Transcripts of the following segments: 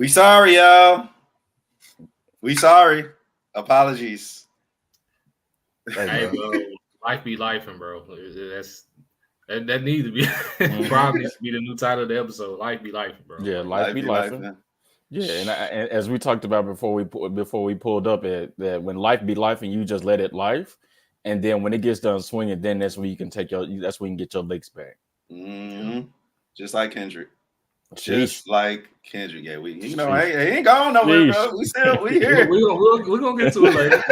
We sorry, y'all. We sorry. Apologies. Hey, bro, life be lifing, bro. That needs to be probably needs to be the new title of the episode. Life be lifing, bro. Yeah, life be lifing. Yeah, and as we talked about before we pulled up, that when life be lifing, you just let it life, and then when it gets done swinging, then that's when you can that's when you can get your licks back. Mm-hmm. Just like Kendrick. Sheesh. Just like Kendrick. Yeah, we he ain't gone nowhere, bro. We here. We're gonna get to it later.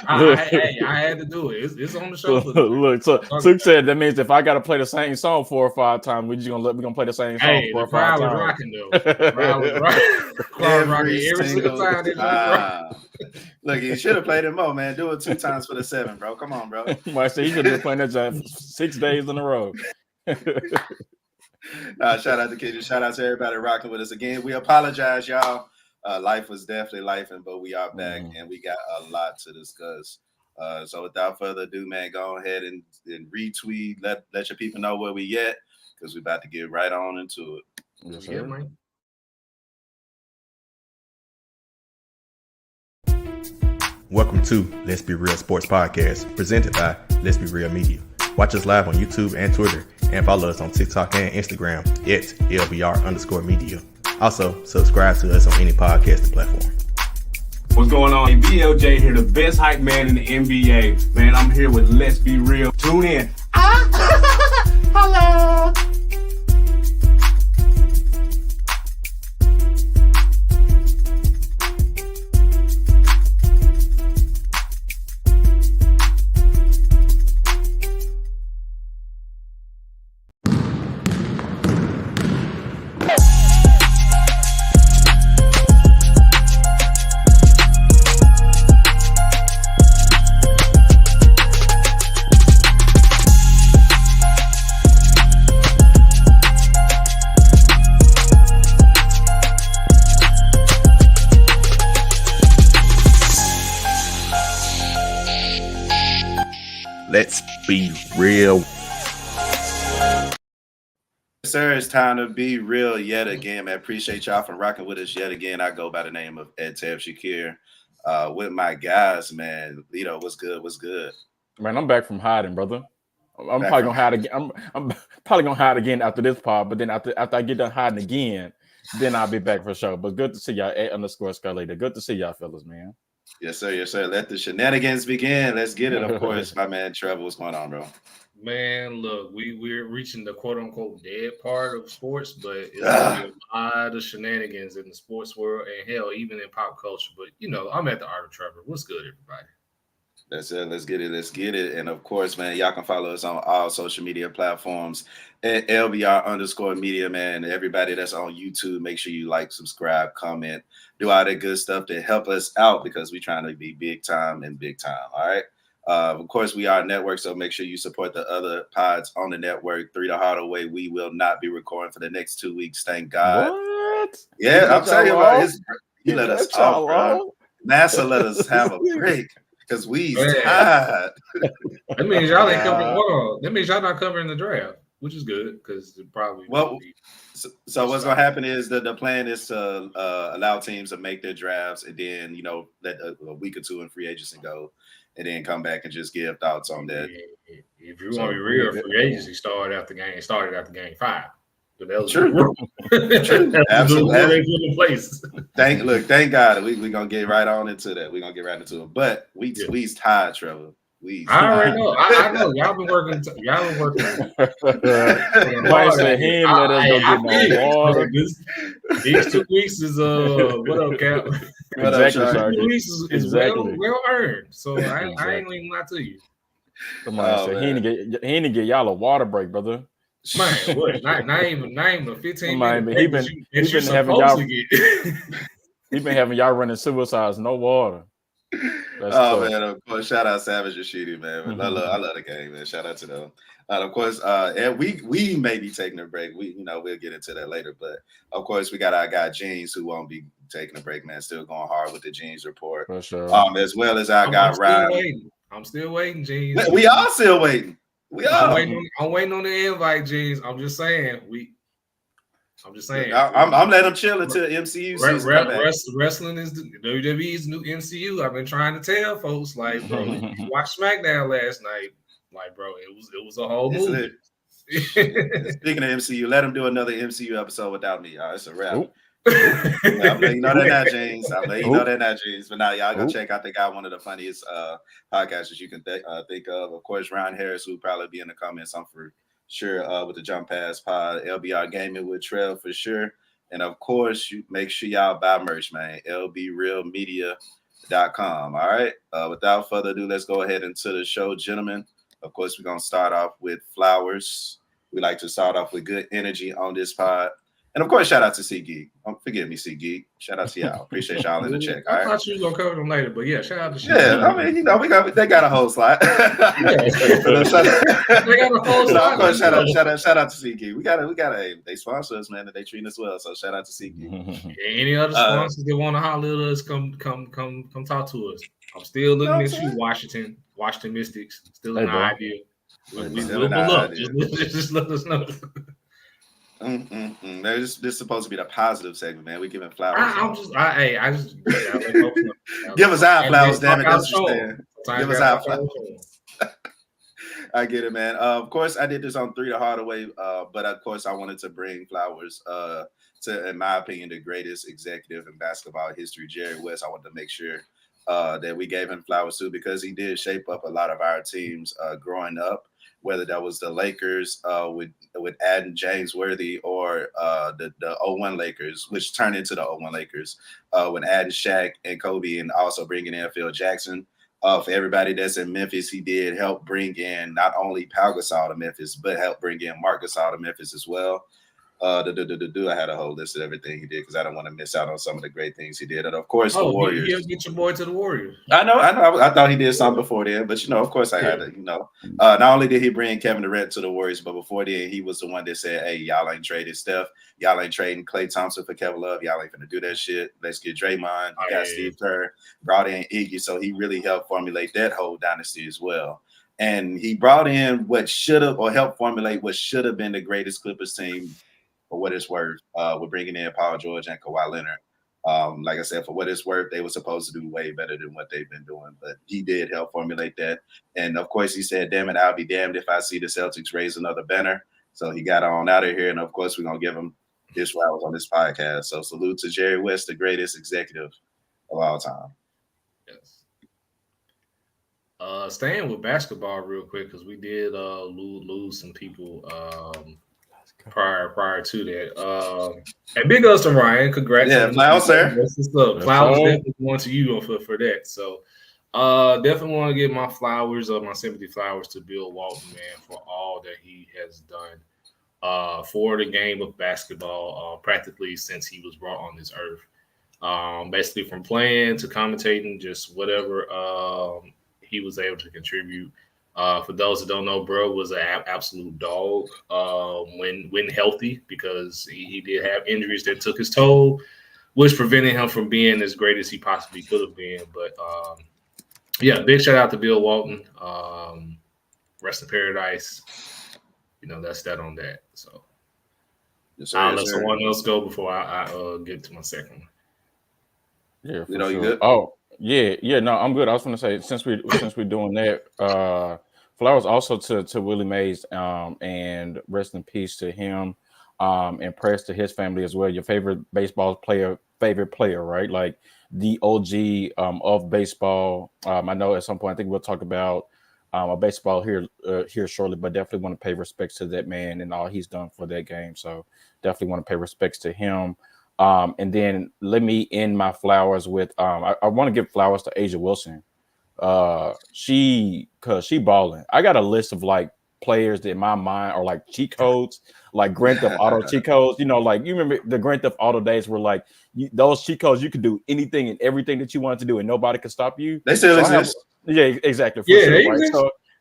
I had to do it. It's on the show. Look, so Suk said that means if I gotta play the same song 4 or 5 times, we're gonna play the same song 4 or 5 times. The crowd was rocking though. The crowd was rocking. Every single time. Look, you should have played it more, man. Do it 2 times for the 7, bro. Come on, bro. Might say you should have been playing that jam 6 days in a row. Shout out to Kendrick. Shout out to everybody rocking with us again. We apologize, y'all. Life was definitely lifing, but we are back and we got a lot to discuss. So without further ado, man, go ahead and retweet. Let your people know where we at, because we're about to get right on into it. Yes, sir. Man. Welcome to Let's Be Real Sports Podcast, presented by Let's Be Real Media. Watch us live on YouTube and Twitter, and follow us on TikTok and Instagram at LBR_media. Also, subscribe to us on any podcast platform. What's going on? BLJ here, the best hype man in the NBA. Man, I'm here with Let's Be Real. Tune in. Hello. Let's be real. Sir, it's time to be real yet again, man. Appreciate y'all for rocking with us yet again. I go by the name of Ed Tab Shakir. With my guys, man. Lito, what's good? What's good? Man, I'm back from hiding, brother. I'm probably gonna hide again. I'm probably gonna hide again after this pod, but then after I get done hiding again, then I'll be back for sure. But good to see y'all at _Scarlett. Good to see y'all fellas, man. Yes, sir. Yes, sir. Let the shenanigans begin. Let's get it. Of course, my man Trevor. What's going on, bro? Man, look, we're reaching the quote unquote dead part of sports, but it's a lot of shenanigans in the sports world and hell, even in pop culture. But I'm at the Art of Trevor. What's good, everybody? That's it. Let's get it. Let's get it. And of course, man, y'all can follow us on all social media platforms at LBR_media, man. Everybody that's on YouTube, make sure you like, subscribe, comment, do all that good stuff to help us out, because we're trying to be big time. All right. Of course, we are a network, so make sure you support the other pods on the network. 3 the Harder Way. We will not be recording for the next 2 weeks. Thank God. What? Yeah, I'm telling you about it. You let us off, bro. NASA let us have a break. Because we tired. That means y'all ain't covering. That means y'all not covering the draft, which is good because it probably. Well, so what's gonna happen is the plan is to allow teams to make their drafts, and then let a week or 2 in free agency go, and then come back and just give thoughts on that. If you want to be real, free agency started after game 5. True. Absolutely. Thank God. We're gonna get right on into that. We're gonna get right into it. But we's tired, Trevor. I already know. I know. Y'all been working. Mike said he ain't let us go get no water. These 2 weeks is what up, Cap? Exactly. 2 weeks is well earned. So I ain't gonna lie to you. Somebody said he ain't to get y'all a water break, brother. Man, what? Not even a 15 minutes. He been having y'all running suicides, no water. That's tough. Man, of course, shout out Savage Rashidi, man. I love the game, man. Shout out to them. Of course, and we may be taking a break. We'll get into that later. But of course, we got our guy Jeans, who won't be taking a break, man. Still going hard with the Jeans report. For sure. As well as our guy Ryan. I'm still waiting, Jeans. We are still waiting. I'm waiting on the invite, Jeans. I'm just saying I'm just saying. I'm letting them chill until MCU season come back. Wrestling is the WWE's new MCU. I've been trying to tell folks, like, bro, you watched SmackDown last night. Like, bro, it was a whole movie. Speaking of MCU, let them do another MCU episode without me. It's a wrap. I'm letting you know that now, James. I'm letting you know that now, James. But now y'all go check out the guy, one of the funniest podcasters you can think of. Of course, Ryan Harris, who will probably be in the comments. I'm for sure with the Jump Pass Pod, LBR Gaming with Trev for sure. And of course, you make sure y'all buy merch, man. lbrealmedia.com. All right. Without further ado, let's go ahead into the show, gentlemen. Of course, we're gonna start off with flowers. We like to start off with good energy on this pod. And of course, shout out to C Geek. Forgive me, C Geek. Shout out to y'all. Appreciate y'all in the check. I thought you was gonna cover them later, but yeah, shout out to I mean, they got a whole slot. They got a whole slot. Of course, shout out to C Geek. We gotta they sponsor us, man, and they treat us well. So shout out to C Geek. Any other sponsors that want to holler at us, come talk to us. I'm still looking at you, Washington Mystics. Still an idea. We'll look. Just let us know. This is supposed to be the positive segment, man. We giving flowers. I just give us our flowers, damn it. That's what you're saying. Give us our flowers. I get it, man. Of course, I did this on 3 the harder way, but of course, I wanted to bring flowers to, in my opinion, the greatest executive in basketball history, Jerry West. I wanted to make sure that we gave him flowers too, because he did shape up a lot of our teams growing up. Whether that was the Lakers with adding James Worthy, or the 01 Lakers, which turned into the 01 Lakers, when adding Shaq and Kobe, and also bringing in Phil Jackson. For everybody that's in Memphis, he did help bring in not only Pau Gasol to Memphis, but help bring in Marc Gasol to Memphis as well. I had a whole list of everything he did, because I don't want to miss out on some of the great things he did. And of course, the Warriors. You get your boy to the Warriors. I know. I thought he did something before then, but of course, I had to. Not only did he bring Kevin Durant to the Warriors, but before then, he was the one that said, "Hey, y'all ain't traded Steph. Y'all ain't trading Klay Thompson for Kevin Love. Y'all ain't gonna do that shit. Let's get Draymond. You got Steve Kerr, brought in Iggy, so he really helped formulate that whole dynasty as well." And he brought in helped formulate what should have been the greatest Clippers team. For what it's worth, we're bringing in Paul George and Kawhi Leonard. Like I said, for what it's worth, they were supposed to do way better than what they've been doing. But he did help formulate that. And, of course, he said, damn it, I'll be damned if I see the Celtics raise another banner. So he got on out of here. And, of course, we're going to give him his flowers on this podcast. So salute to Jerry West, the greatest executive of all time. Yes. Staying with basketball real quick, because we did lose some people prior to that. And big ups to Ryan. Congrats. Yeah, flowers, sir. Flowers definitely going to you for that. So definitely want to give my flowers, my sympathy flowers to Bill Walton, man, for all that he has done for the game of basketball, practically since he was brought on this earth. Basically from playing to commentating, just whatever he was able to contribute. For those that don't know, bro was an absolute dog when healthy, because he did have injuries that took his toll, which prevented him from being as great as he possibly could have been. But big shout out to Bill Walton. Rest in paradise. That's that on that. So I'll let someone else go before I get to my second one. Yeah, you good? Oh. Yeah, no, I'm good. I was going to say, since we're doing that, flowers also to Willie Mays, and rest in peace to him, and prayers to his family as well. Your favorite player, right? Like the OG of baseball. I know at some point I think we'll talk about baseball here shortly, but definitely want to pay respects to that man and all he's done for that game. So definitely want to pay respects to him. And then let me end my flowers with I want to give flowers to Asia Wilson. She balling. I got a list of like players that in my mind are like cheat codes, like Grand Theft Auto cheat codes. Like you remember the Grand Theft Auto days where like those cheat codes, you could do anything and everything that you wanted to do and nobody could stop you. They still exist. Yeah, exactly. Right?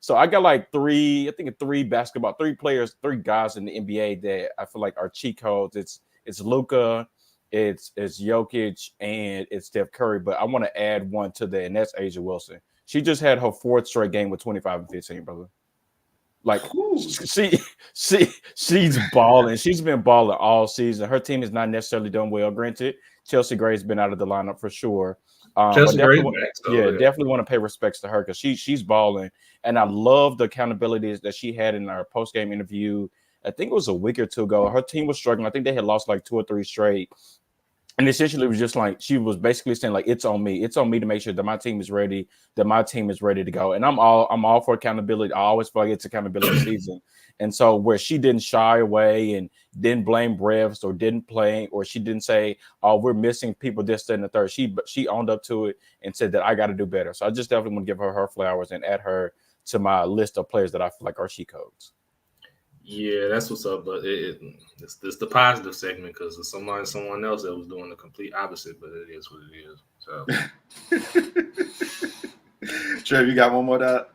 So I got like three players, 3 guys in the NBA that I feel like are cheat codes. It's Luka. It's Jokic, and it's Steph Curry, but I want to add one to that, and that's Asia Wilson. She just had her 4th straight game with 25 and 15, brother. Like she's balling. She's been balling all season. Her team has not necessarily done well. Granted, Chelsea Gray's been out of the lineup for sure. Chelsea but Gray, definitely want to pay respects to her because she's balling. And I love the accountability that she had in our post game interview. I think it was a week or two ago. Her team was struggling. I think they had lost like 2 or 3 straight. And essentially, it was just like she was basically saying, like, it's on me. It's on me to make sure that my team is ready, that my team is ready to go. And I'm all for accountability. I always feel like it's accountability season. And so where she didn't shy away and didn't blame refs or didn't play, or she didn't say, oh, we're missing people this, that, and the third. She owned up to it and said that I got to do better. So I just definitely want to give her flowers and add her to my list of players that I feel like are she codes. Yeah, that's what's up. But it's the positive segment because it's someone else that was doing the complete opposite, but it is what it is. So, Trev, you got one more that?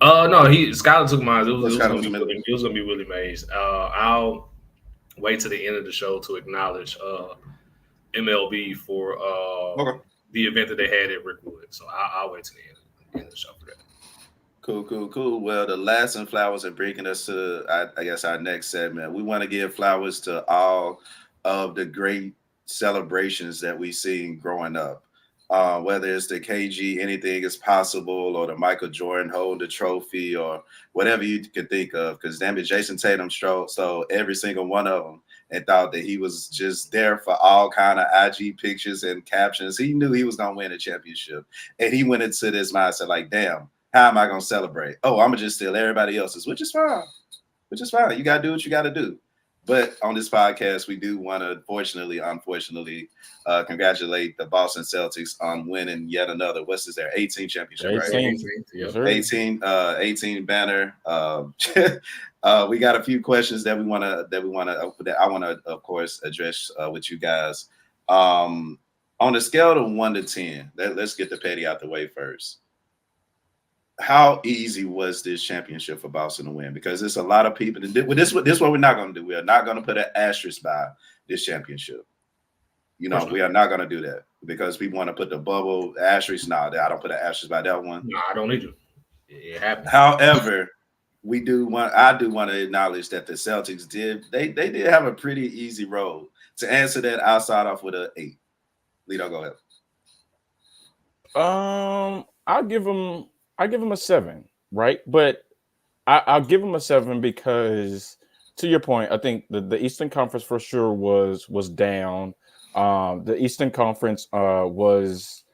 No, Skylar took mine. It was gonna be really amazing. I'll wait to the end of the show to acknowledge MLB for the event that they had at Rickwood. So I'll wait to the end of the show for that. Cool. Well, the last and flowers are bringing us to, I guess, our next segment. We want to give flowers to all of the great celebrations that we've seen growing up. Whether it's the KG, anything is possible, or the Michael Jordan hold the trophy, or whatever you can think of. Because damn it, Jason Tatum stole every single one of them and thought that he was just there for all kind of IG pictures and captions. He knew he was going to win a championship. And he went into this mindset like, damn, how am I going to celebrate? Oh, I'm going to just steal everybody else's, which is fine. You got to do what you got to do. But on this podcast, we do want to, unfortunately, congratulate the Boston Celtics on winning yet another. What's this? Their 18th championship, 18th, right? 18 banner. We got a few questions that I want to, of course, address with you guys. On a scale of 1 to 10, let's get the petty out the way first. How easy was this championship for Boston to win? Because there's a lot of people. This is what we're not going to do. We are not going to put an asterisk by this championship. We are not going to do that because people want to put the bubble asterisk. No, I don't put an asterisk by that one. No, I don't need to. It happened. However, I do want to acknowledge that the Celtics did have a pretty easy road. To answer that, I'll start off with an 8. Lito, go ahead. I'll give him a 7, right? But I'll give him a 7 because, to your point, I think the Eastern Conference for sure was down. The Eastern Conference was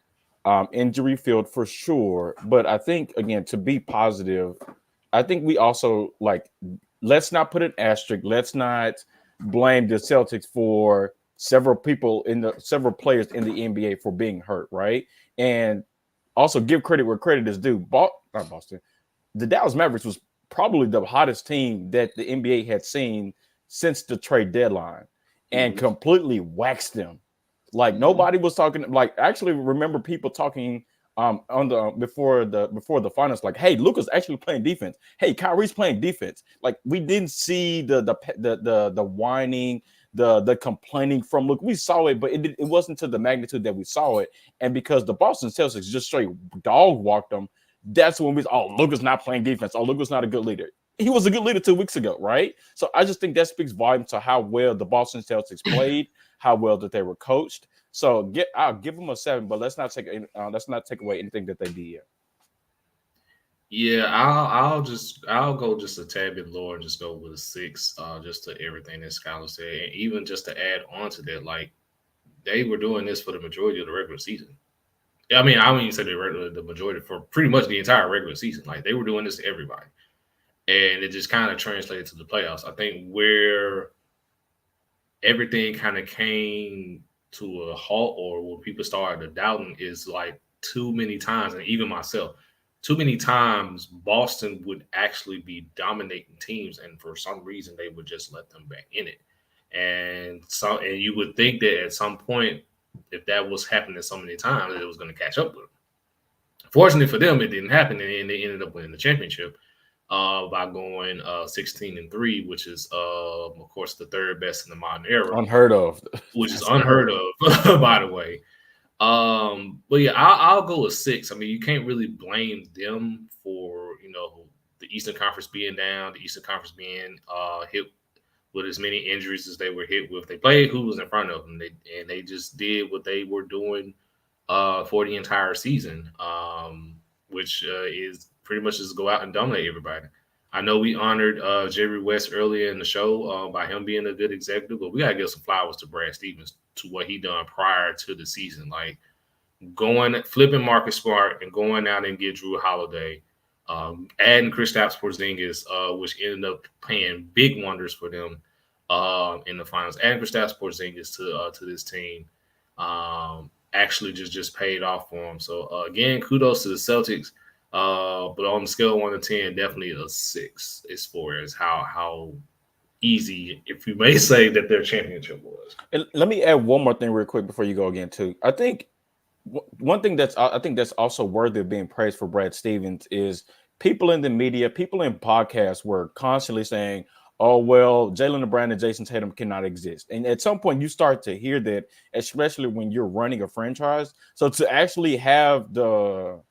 injury filled for sure. But I think, again, to be positive, I think we also, let's not put an asterisk. Let's not blame the Celtics for several players in the NBA for being hurt, right? And also give credit where credit is due. Not Boston. The Dallas Mavericks was probably the hottest team that the NBA had seen since the trade deadline and completely waxed them. Like nobody was talking. Like actually remember people talking before the finals, like, hey, Luka's actually playing defense. Hey, Kyrie's playing defense. Like we didn't see the whining, the complaining from Luka. We saw it, but it wasn't to the magnitude that we saw it. And because the Boston Celtics just straight dog walked them, that's when Luka's not playing defense. Oh, Luka's not a good leader. He was a good leader 2 weeks ago, right? So I just think that speaks volumes to how well the Boston Celtics played, how well that they were coached. So I'll give them a 7, but let's not take away anything that they did. Yeah, I'll go just a tad bit lower and just go with a 6, just to everything that Skylar said, and even just to add on to that, like they were doing this for the majority of the regular season. I mean, I wouldn't even say the majority, for pretty much the entire regular season. Like they were doing this to everybody, and it just kind of translated to the playoffs. I think where everything kind of came to a halt, or where people started doubting, is like too many times, and even myself. Too many times Boston would actually be dominating teams, and for some reason they would just let them back in it. And you would think that at some point, if that was happening so many times, that it was going to catch up with them. Fortunately for them, it didn't happen, and they ended up winning the championship by going 16-3, which is of course the third best in the modern era. Unheard of. Which is unheard of, by the way. But yeah, I'll go with 6. I mean, you can't really blame them for the Eastern Conference being down, the Eastern Conference being hit with as many injuries as they were hit with. They played who was in front of them, they just did what they were doing for the entire season, which is pretty much just go out and dominate everybody. I know we honored Jerry West earlier in the show by him being a good executive, but we gotta give some flowers to Brad Stevens to what he done prior to the season, like flipping Marcus Smart and going out and get Drew Holiday, adding Kristaps Porzingis, which ended up paying big wonders for them in the finals. Adding Kristaps Porzingis to this team actually just paid off for them. So again, kudos to the Celtics. But on the scale of 1 to 10, definitely a 6 as far as how easy, if you may say, that their championship was. And let me add one more thing real quick before you go again too. I think one thing that's also worthy of being praised for Brad Stevens is people in the media, people in podcasts were constantly saying, oh, well, Jalen Brown and Jason Tatum cannot exist. And at some point you start to hear that, especially when you're running a franchise. So to actually have the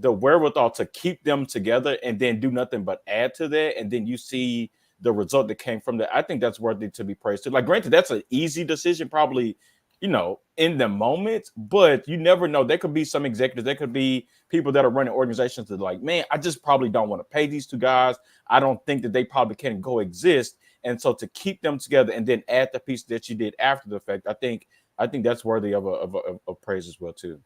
wherewithal to keep them together and then do nothing but add to that, and then you see the result that came from that, I think that's worthy to be praised too. Like, granted, that's an easy decision, probably, in the moment, but you never know. There could be some executives, there could be people that are running organizations that are like, man, I just probably don't want to pay these two guys. I don't think that they probably can coexist. And so to keep them together and then add the piece that you did after the fact, I think that's worthy of praise as well too.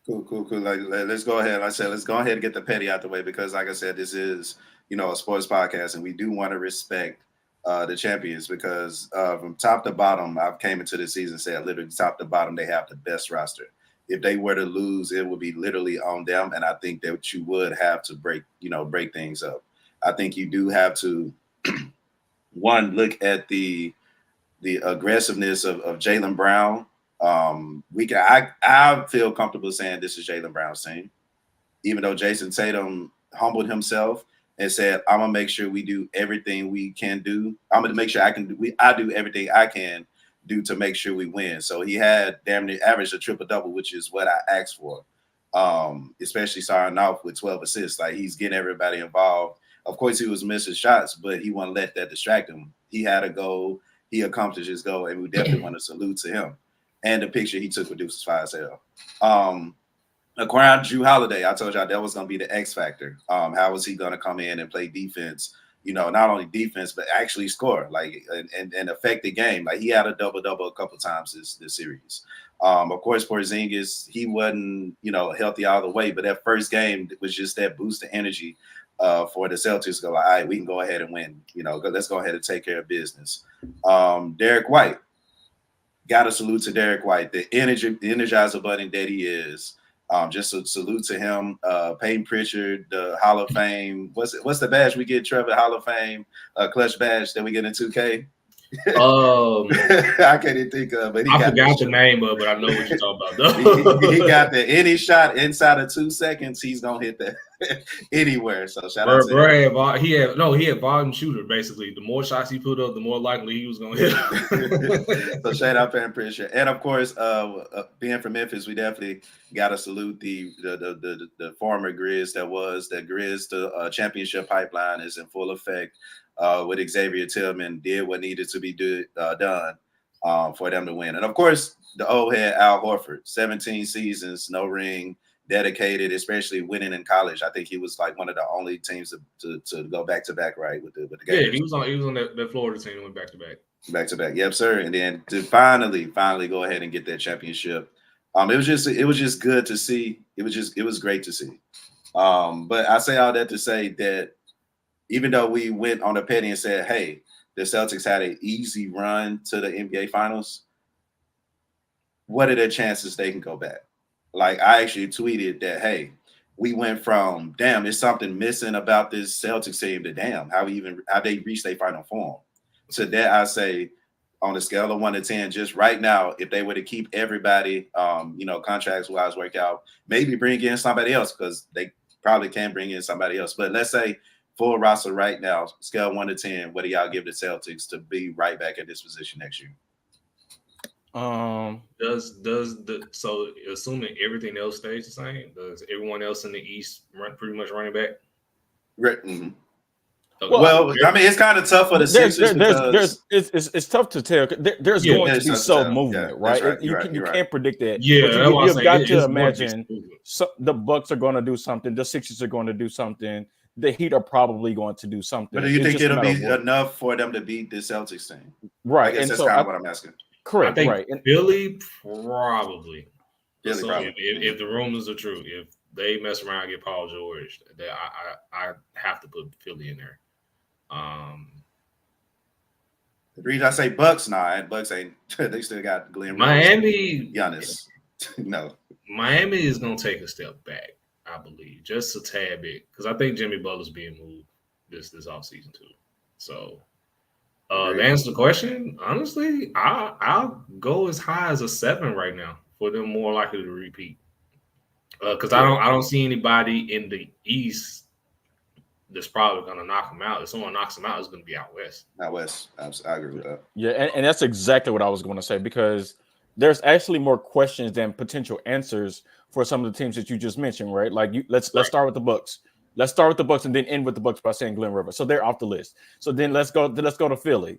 Cool. Like, let's go ahead. Like I said, let's go ahead and get the petty out the way, because, like I said, this is, a sports podcast, and we do want to respect the champions, because from top to bottom, I've came into the season and said literally top to bottom, they have the best roster. If they were to lose, it would be literally on them, and I think that you would have to break things up. I think you do have to one, look at the aggressiveness of Jalen Brown. I feel comfortable saying this is Jalen Brown's team, even though Jason Tatum humbled himself and said, I'm gonna make sure we do everything we can do. I'm gonna make sure I do everything I can do to make sure we win. So he had damn near averaged a triple-double, which is what I asked for. Especially starting off with 12 assists. Like, he's getting everybody involved. Of course, he was missing shots, but he wouldn't let that distract him. He had a goal, he accomplished his goal, and we definitely want to salute to him. And the picture he took with Deuce was fire as hell. Acquiring Drew Holiday, I told y'all that was going to be the X factor. How was he going to come in and play defense? Not only defense, but actually score, like, and affect the game. Like, he had a double-double a couple times this series. Of course, Porzingis, he wasn't, healthy all the way, but that first game was just that boost of energy for the Celtics to go, like, all right, we can go ahead and win. Let's go ahead and take care of business. Derek White. Got to salute to Derek White, the energizer bunny that he is. Just a salute to him. Peyton Pritchard, the Hall of Fame. What's the badge we get, Trevor? Hall of Fame clutch badge that we get in 2K. I can't even think of, but I forgot the name of it, but I know what you're talking about. Though. he got that. Any shot inside of 2 seconds, he's gonna hit that anywhere. So shout out to him. He had volume shooter, basically. The more shots he put up, the more likely he was gonna hit. So shout out Peyton Pritchard, and of course, being from Memphis, we definitely got to salute the former Grizz that was the Grizz. The championship pipeline is in full effect. With Xavier Tillman, did what needed to be done for them to win. And of course, the old head Al Horford, 17 seasons, no ring, dedicated, especially winning in college. I think he was like one of the only teams to go back-to-back, right, with the game. Yeah, he was on that Florida team that went back-to-back. Back-to-back, yep, sir. And then to finally go ahead and get that championship. It was just good to see. It was great to see. But I say all that to say that even though we went on the petty and said, hey, the Celtics had an easy run to the NBA Finals, what are the chances they can go back? Like, I actually tweeted that, hey, we went from, damn, there's something missing about this Celtics team to, damn, how they reached their final form. So that I say, on a scale of 1 to 10, just right now, if they were to keep everybody, contracts-wise work out, maybe bring in somebody else, because they probably can bring in somebody else. But let's say full roster right now, scale 1 to 10, what do y'all give the Celtics to be right back at this position next year? So assuming everything else stays the same, does everyone else in the East pretty much running back? Mhm. Okay. Well, I mean, it's kind of tough for the Sixers because it's tough to tell. There's Yeah, going to it's be tough to some tell. movement, Yeah, that's right? right. You're right. You You're can't predict that. Yeah, but that's why I'm you've saying got it's to going to be imagine some movement. the Bucks are going to do something. The Sixers are going to do something. The Heat are probably going to do something. But do you It's think just a it'll matter be of what. enough for them to beat the Celtics team? Right? I guess And that's so, kind of what I'm asking. correct, I think right? And, Philly probably. Philly So probably. if the rumors are true, if they mess around and get Paul George, I have to put Philly in there. The reason I say Bucks, Bucks ain't. They still got Glenn Rivers. Miami, Giannis. No. Miami is going to take a step back, I believe, just a tad bit, because I think Jimmy Butler's being moved this offseason too. So, to answer the question, honestly, I'll go as high as a 7 right now for them more likely to repeat. Because I don't see anybody in the East that's probably going to knock them out. If someone knocks them out, it's going to be out West. Out West. I agree with that. yeah, and that's exactly what I was going to say, because there's actually more questions than potential answers for some of the teams that you just mentioned, right? Like let's start with the Bucks. Let's start with the Bucks and then end with the Bucks by saying Glenn Rivers. So they're off the list. So then let's go to Philly.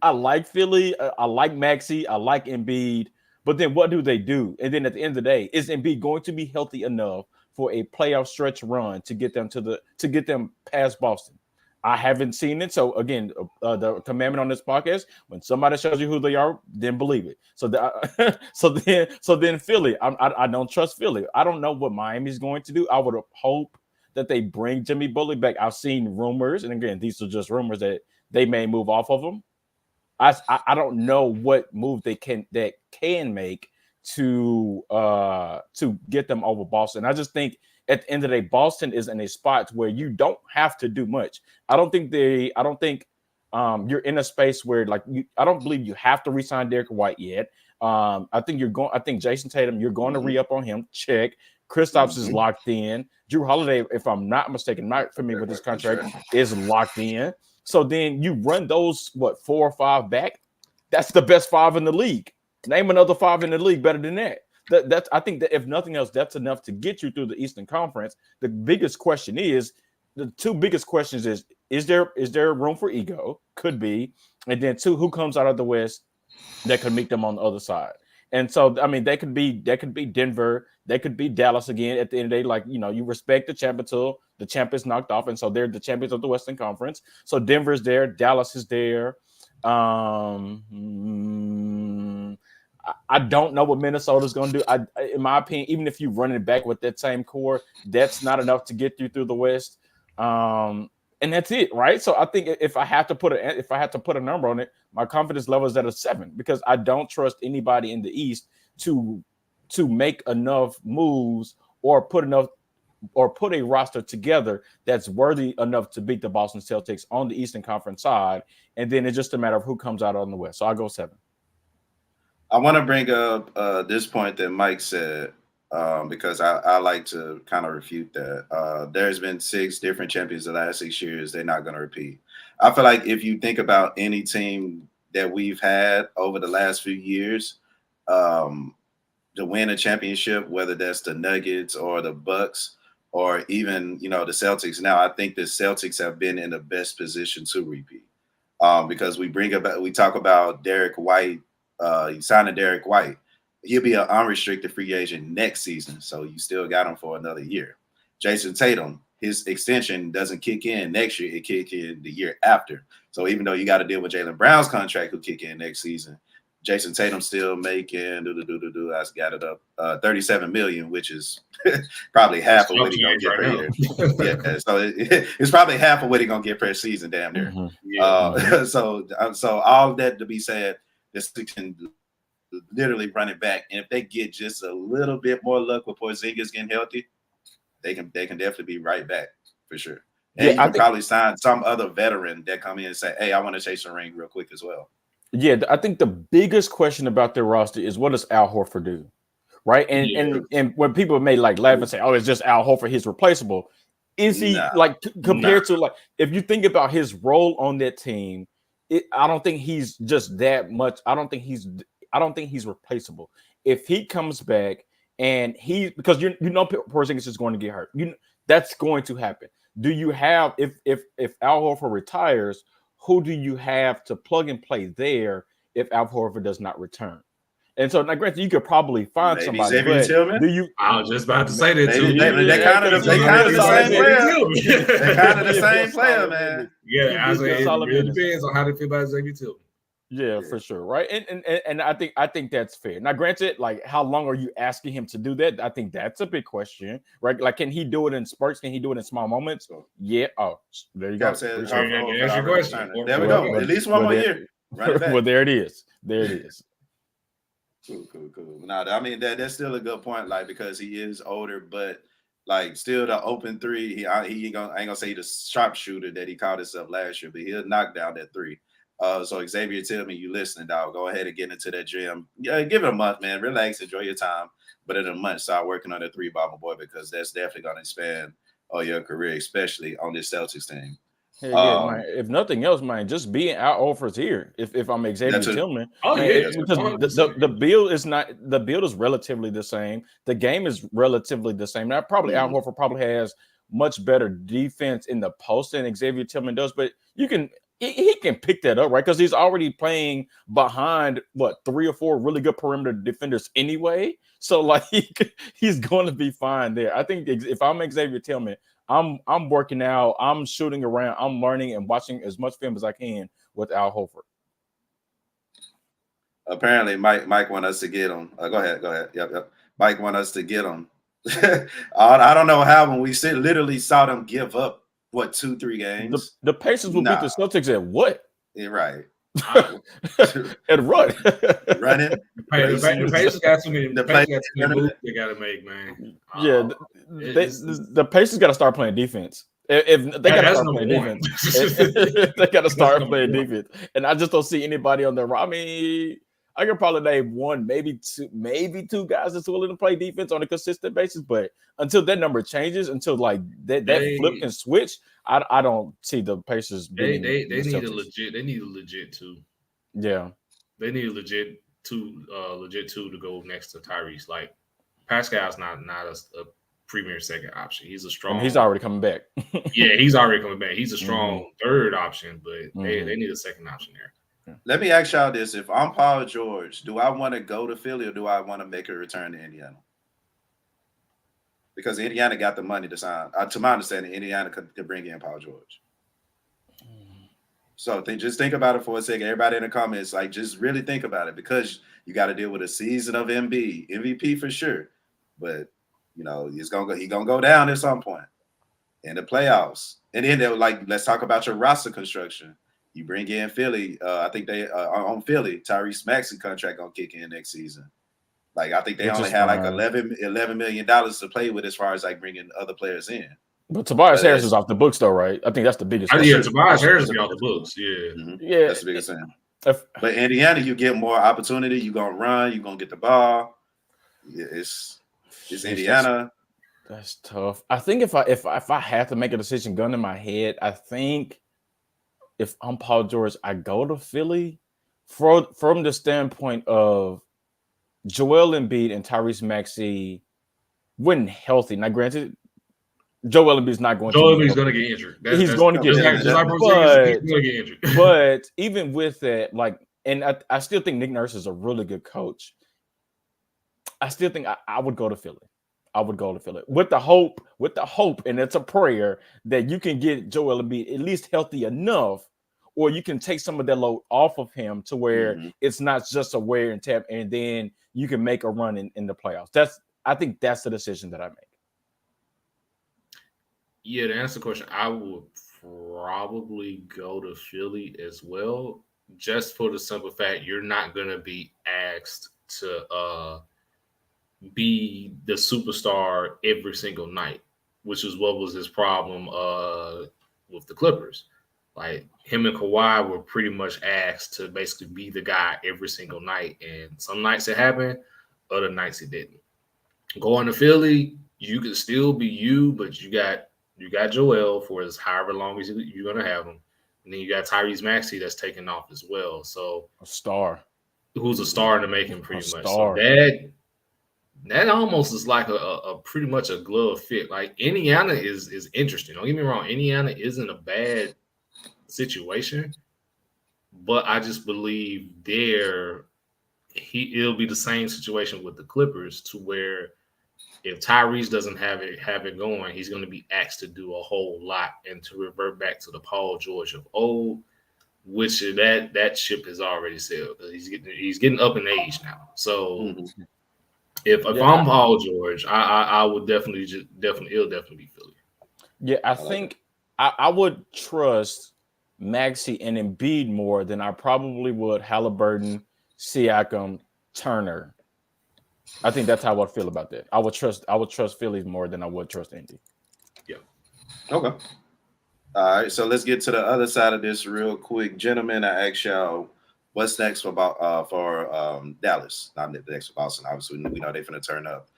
I like Philly. I like Maxey. I like Embiid. But then what do they do? And then at the end of the day, is Embiid going to be healthy enough for a playoff stretch run to get them past Boston? I haven't seen it. So again, the commandment on this podcast: when somebody shows you who they are, then believe it. So so then Philly, I don't trust Philly. I don't know what Miami's going to do. I would hope that they bring Jimmy Butler back. I've seen rumors, and again, these are just rumors that they may move off of him. I don't know what move they can make to get them over Boston. I just think at the end of the day, Boston is in a spot where you don't have to do much. I don't think you're in a space where I don't believe you have to re-sign Derek White yet. I think Jason Tatum, you're going to re-up on him. Check. Kristaps is locked in. Drew Holiday, if I'm not mistaken, not familiar with this contract, is locked in. So then you run those 4 or 5 back. That's the best 5 in the league. Name another 5 in the league better than that. That's I think that if nothing else, that's enough to get you through the Eastern Conference. The biggest question the two biggest questions is there room for ego? Could be, and then 2, who comes out of the West that could meet them on the other side? And so, I mean, they could be Denver, they could be Dallas again. At the end of the day, you respect the champ until the champ is knocked off, and so they're the champions of the Western Conference. So Denver's there, Dallas is there. I don't know what Minnesota's going to do. In my opinion, even if you run it back with that same core, that's not enough to get you through the West. And that's it, right? So I think if I had to put a number on it, my confidence level is at a 7, because I don't trust anybody in the East to make enough moves or put a roster together that's worthy enough to beat the Boston Celtics on the Eastern Conference side. And then it's just a matter of who comes out on the West. So I'll go 7. I want to bring up this point that Mike said, because I like to kind of refute that. There's been 6 different champions the last 6 years. They're not going to repeat. I feel like if you think about any team that we've had over the last few years to win a championship, whether that's the Nuggets or the Bucks or even, the Celtics. Now, I think the Celtics have been in the best position to repeat because we talk about Derek White. You signed a Derek White. He'll be an unrestricted free agent next season, so you still got him for another year. Jason Tatum, his extension doesn't kick in next year. It kick in the year after. So even though you got to deal with Jalen Brown's contract who kick in next season, Jason Tatum still making I got it up $37 million, which is probably half of what he's gonna get per year. Yeah, so it's probably half of what he's gonna get per season, damn near. Mm-hmm. So all that to be said, this can literally run it back, and if they get just a little bit more luck with Porzingis getting healthy, they can definitely be right back for sure. And you can probably sign some other veteran that come in and say, "Hey, I want to chase a ring real quick as well." Yeah, I think the biggest question about their roster is what does Al Horford do, right? And when people may laugh and say, "Oh, it's just Al Horford, he's replaceable," is he compared to if you think about his role on that team? I don't think he's just that much. I don't think he's replaceable. If he comes back and because Porzingis is going to get hurt, that's going to happen. do you have if Al Horford retires, who do you have to plug and play there if Al Horford does not return? And so, now, granted, you could probably find Maybe somebody. Xavier But Tillman? do you? I was just about to say that too. They kind of the same player. They're kind of the same player, man. Yeah, I say it really minutes. depends on how they feel about Xavier Tillman. Yeah, for sure, right? And I think that's fair. Now, granted, like, how long are you asking him to do that? I think that's a big question, right? Like, can he do it in spurts? Can he do it in small moments? Yeah. Oh, there you go. There we go. At least one more year. Well, there it is. There it is. Cool. No, I mean that's still a good point, like, because he is older, but like still the open three. He ain't gonna say the sharpshooter that he called himself last year, but he'll knock down that three. So Xavier Tillman, you listening, dog? Go ahead and get into that gym. Yeah, give it a month, man. Relax, enjoy your time. But in a month, start working on the three ball, my boy, because that's definitely gonna expand your career, especially on this Celtics team. Hey, yeah, man. If nothing else, man, just being Al Horford's here. If I'm Xavier Tillman, because the build is relatively the same. The game is relatively the same. Now, probably Al Horford probably has much better defense in the post than Xavier Tillman does, but he can pick that up, right? Because he's already playing behind 3 or 4 really good perimeter defenders anyway. So like he's going to be fine there. I think if I'm Xavier Tillman, I'm working out, I'm shooting around, I'm learning and watching as much film as I can with Al Horford. Apparently, Mike want us to get him. Go ahead. Yep. Mike want us to get him. I don't know how when we literally saw them give up 2-3 games. The Pacers will beat the Celtics at what? Yeah, right. And run. Running. The Pacers got too many moves they got to make, man. Yeah, the Pacers got to start playing defense. If they got to start playing defense, they got to start playing defense. And I just don't see anybody on the. I mean, I could probably name one, maybe two guys that's willing to play defense on a consistent basis. But until that number changes, until like that flip can switch, I don't see the Pacers. They need a legit two. Yeah, they need a legit two to go next to Tyrese. Like Pascal's not a premier second option. He's a strong. He's already coming back. Yeah, he's already coming back. He's a strong third option, but they need a second option there. Let me ask y'all this. If I'm Paul George, do I want to go to Philly or do I want to make a return to Indiana? Because Indiana got the money to sign. To my understanding, Indiana could bring in Paul George. So just think about it for a second. Everybody in the comments, like, just really think about it, because you got to deal with a season of MVP for sure. But, he's gonna go down at some point in the playoffs. And then let's talk about your roster construction. You bring in Philly. I think they on Philly, Tyrese Maxey contract gonna kick in next season. Like, I think they only had like $11 million to play with as far as like bringing other players in. But Tobias Harris is off the books, though, right? I think that's the biggest. Tobias Harris is off the books. Yeah, that's the biggest thing. But Indiana, you get more opportunity. You gonna run. You gonna get the ball. It's Indiana. That's tough. I think if I had to make a decision, gun in my head, I think if I'm Paul George, I go to Philly from the standpoint of Joel Embiid and Tyrese Maxey when healthy. Now, granted, Joel Embiid's not going. Joel Embiid's going to get injured. He's going to get injured. But even with that, like, and I still think Nick Nurse is a really good coach. I still think I would go to Philly. I would go to Philly with the hope, and it's a prayer that you can get Joel Embiid at least healthy enough, or you can take some of that load off of him to where it's not just a wear and tear, and then you can make a run in the playoffs. I think that's the decision that I make. Yeah, to answer the question, I would probably go to Philly as well, just for the simple fact you're not going to be asked to be the superstar every single night, which is what was his problem with the Clippers. Like, him and Kawhi were pretty much asked to basically be the guy every single night, and some nights it happened, other nights it didn't. Going to Philly, you can still be you, but you got Joel for as however long as you're going to have him. And then you got Tyrese Maxey that's taking off as well. So a star. Who's a star in the making pretty much. Star. So that almost is like a pretty much a glove fit. Like Indiana is interesting. Don't get me wrong, Indiana isn't a bad situation, but I just believe it'll be the same situation with the Clippers, to where if Tyrese doesn't have it going, he's going to be asked to do a whole lot and to revert back to the Paul George of old, which that ship has already sailed because he's getting up in age now. So if I'm Paul George, I would it'll definitely be Philly. Yeah, I think I would trust Maxey and Embiid more than I probably would Halliburton, Siakam, Turner. I think that's how I feel about that. I would trust Philly more than I would trust Indy. Yeah. Okay. All right. So let's get to the other side of this real quick, gentlemen. I ask y'all, what's next for Dallas? Not next for Boston. Obviously, we know they're going to turn up.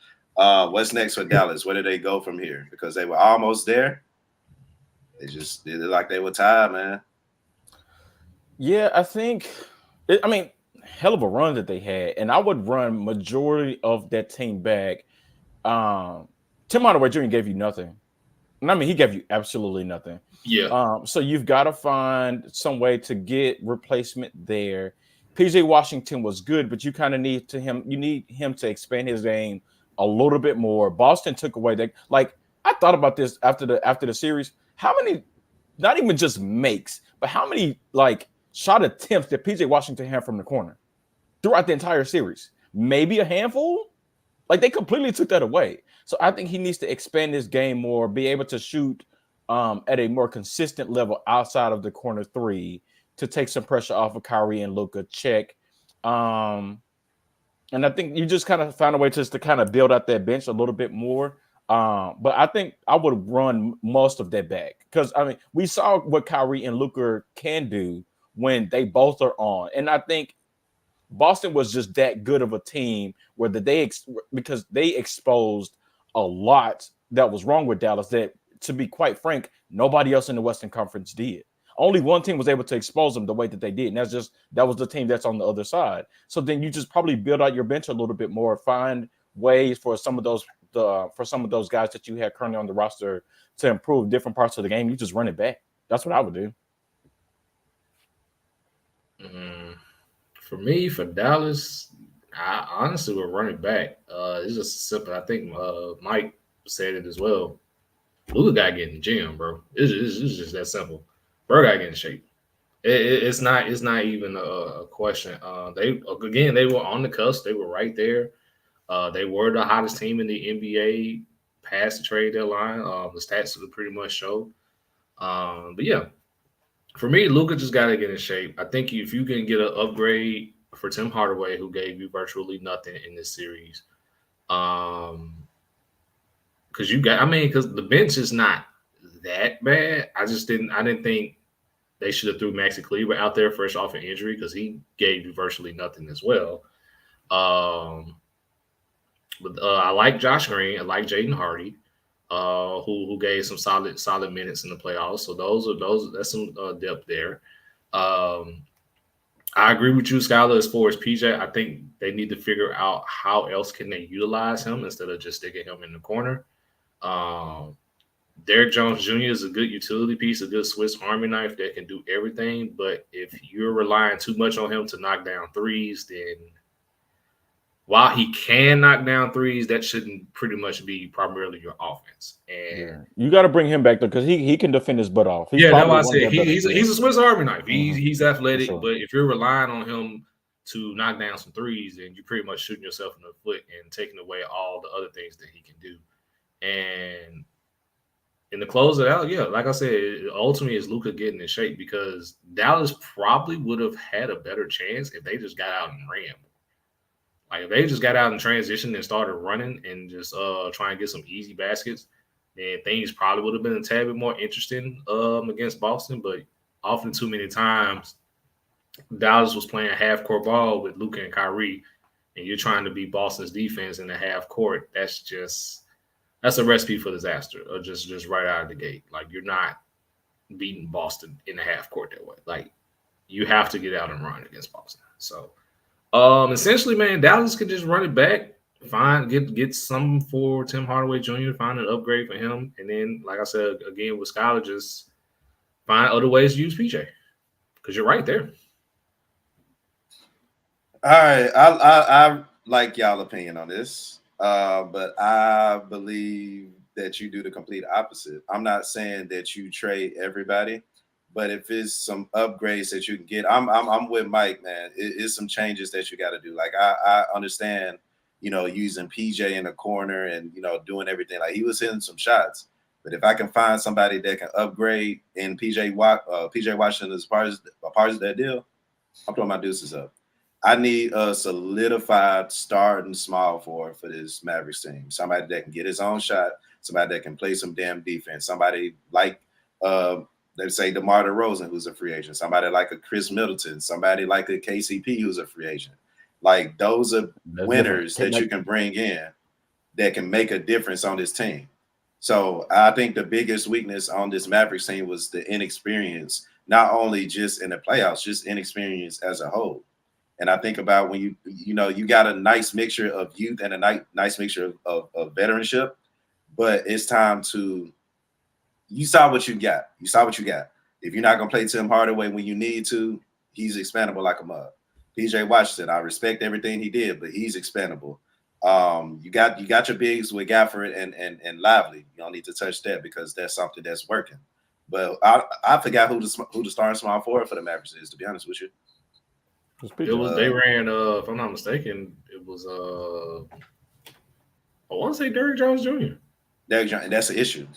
What's next for Dallas? Where do they go from here? Because they were almost there. They just did it like they were tired, man. Yeah, I think. Hell of a run that they had, and I would run majority of that team back. Tim Hardaway Jr. gave you nothing. And I mean, he gave you absolutely nothing. Yeah. So you've got to find some way to get replacement there. PJ Washington was good, but you kind of need him to expand his game a little bit more. Boston took away that. Like, I thought about this after the series. How many, not even just makes, but how many shot attempts did PJ Washington have from the corner throughout the entire series? Maybe a handful. Like, they completely took that away. So I think he needs to expand his game more, be able to shoot at a more consistent level outside of the corner three to take some pressure off of Kyrie and Luka. Check. And I think you just kind of found a way just to kind of build out that bench a little bit more. But I think I would run most of that back because, I mean, we saw what Kyrie and Luka can do when they both are on. And I think Boston was just that good of a team where because they exposed a lot that was wrong with Dallas that, to be quite frank, nobody else in the Western Conference did. Only one team was able to expose them the way that they did. And that was the team that's on the other side. So then you just probably build out your bench a little bit more, find ways for some of those guys that you have currently on the roster to improve different parts of the game. You just run it back. That's what I would do. For me, for Dallas, I honestly would run it back. It's just simple. I think Mike said it as well. Luka got to get in the gym, bro. It's just that simple. Bro got to get in shape. It's not even a question. They were on the cusp. They were right there. They were the hottest team in the NBA past the trade deadline. The stats would pretty much show. But yeah, for me, Luka just got to get in shape. I think if you can get an upgrade for Tim Hardaway, who gave you virtually nothing in this series, because the bench is not that bad. I didn't think they should have threw Maxi Kleber out there fresh off an injury because he gave you virtually nothing as well. But I like Josh Green. I like Jaden Hardy, who gave some solid minutes in the playoffs. So that's some depth there. I agree with you, Skylar, as far as PJ. I think they need to figure out how else can they utilize him instead of just sticking him in the corner. Derrick Jones Jr. is a good utility piece, a good Swiss Army knife that can do everything. But if you're relying too much on him to knock down threes, then while he can knock down threes, that shouldn't pretty much be primarily your offense. And you got to bring him back, though, because he can defend his butt off. That's why I said he's a Swiss Army knife. He's athletic, sure. But if you're relying on him to knock down some threes, then you're pretty much shooting yourself in the foot and taking away all the other things that he can do. And in the closeout, yeah, like I said, ultimately is Luka getting in shape because Dallas probably would have had a better chance if they just got out and ran. Like if they just got out and transitioned and started running and just try and get some easy baskets, then things probably would have been a tad bit more interesting against Boston. But often too many times, Dallas was playing half-court ball with Luka and Kyrie, and you're trying to beat Boston's defense in the half court. That's a recipe for disaster, or just right out of the gate. Like you're not beating Boston in the half court that way. Like you have to get out and run against Boston. So essentially, man, Dallas could just run it back, get some for Tim Hardaway Jr., find an upgrade for him, and then, like I said again with Skylar, just find other ways to use PJ because you're right there. All right, I like y'all opinion on this, but I believe that you do the complete opposite. I'm not saying that you trade everybody, but if it's some upgrades that you can get, I'm with Mike, man. It's some changes that you got to do. Like I understand, using PJ in the corner and doing everything. Like he was hitting some shots, but if I can find somebody that can upgrade and PJ Washington is part of that deal, I'm throwing my deuces up. I need a solidified starting small forward for this Mavericks team. Somebody that can get his own shot, somebody that can play some damn defense, somebody like let's say DeMar DeRozan, who's a free agent, somebody like a Chris Middleton, somebody like a KCP who's a free agent. Like those are winners that you can bring in that can make a difference on this team. So I think the biggest weakness on this Mavericks team was the inexperience, not only just in the playoffs, just inexperience as a whole. And I think about when you got a nice mixture of youth and a nice mixture of veteranship, but it's time to you saw what you got. You saw what you got. If you're not gonna play Tim Hardaway when you need to, he's expendable like a mug. PJ Washington, I respect everything he did, but he's expendable. You got your bigs with Gafford and Lively. You don't need to touch that because that's something that's working. But I forgot who the starting small forward for the Mavericks is, to be honest with you. They ran if I'm not mistaken, it was I want to say Derrick Jones Jr. Derrick Jones, and that's the issue,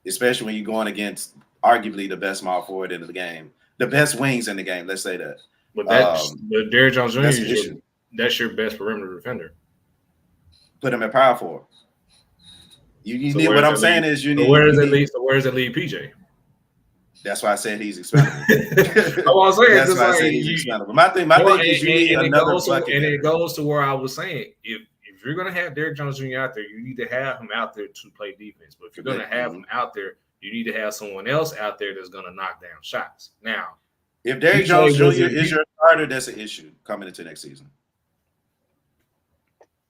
especially when you're going against arguably the best small forward in the game, the best wings in the game. Let's say that. But Derrick Jones Jr. That's your best perimeter defender. Put him at power forward. You need what I'm saying is you need. Where does it leave PJ? That's why I said he's expendable. That's why I said he's expendable. My thing is you need another bucket. And it goes to where I was saying, if you're going to have Derrick Jones Jr. out there, you need to have him out there to play defense. But if you're going to have him out there, you need to have someone else out there that's going to knock down shots. Now, if Derrick Jones Jr. is your starter, that's an issue coming into next season.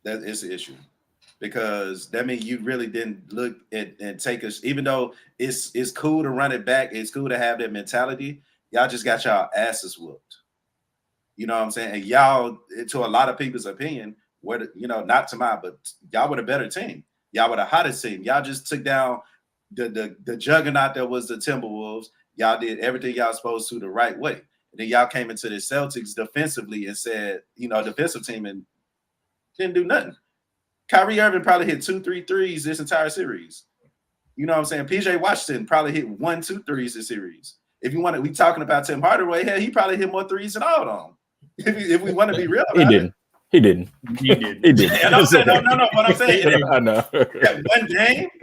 That is an issue. Because that means you really didn't look and take us, even though it's cool to run it back, it's cool to have that mentality. Y'all just got y'all asses whooped. You know what I'm saying? And y'all, to a lot of people's opinion, not to mine, but y'all were the better team. Y'all were the hottest team. Y'all just took down the juggernaut that was the Timberwolves. Y'all did everything y'all supposed to the right way. And then y'all came into the Celtics defensively and said, defensive team and didn't do nothing. Kyrie Irving probably hit 2-3 threes this entire series. You know what I'm saying? PJ Washington probably hit 1-2 threes this series. If you want to, we talking about Tim Hardaway, hell, he probably hit more threes than all of them. If we want to be real about it. He didn't. No. What I'm saying, I know.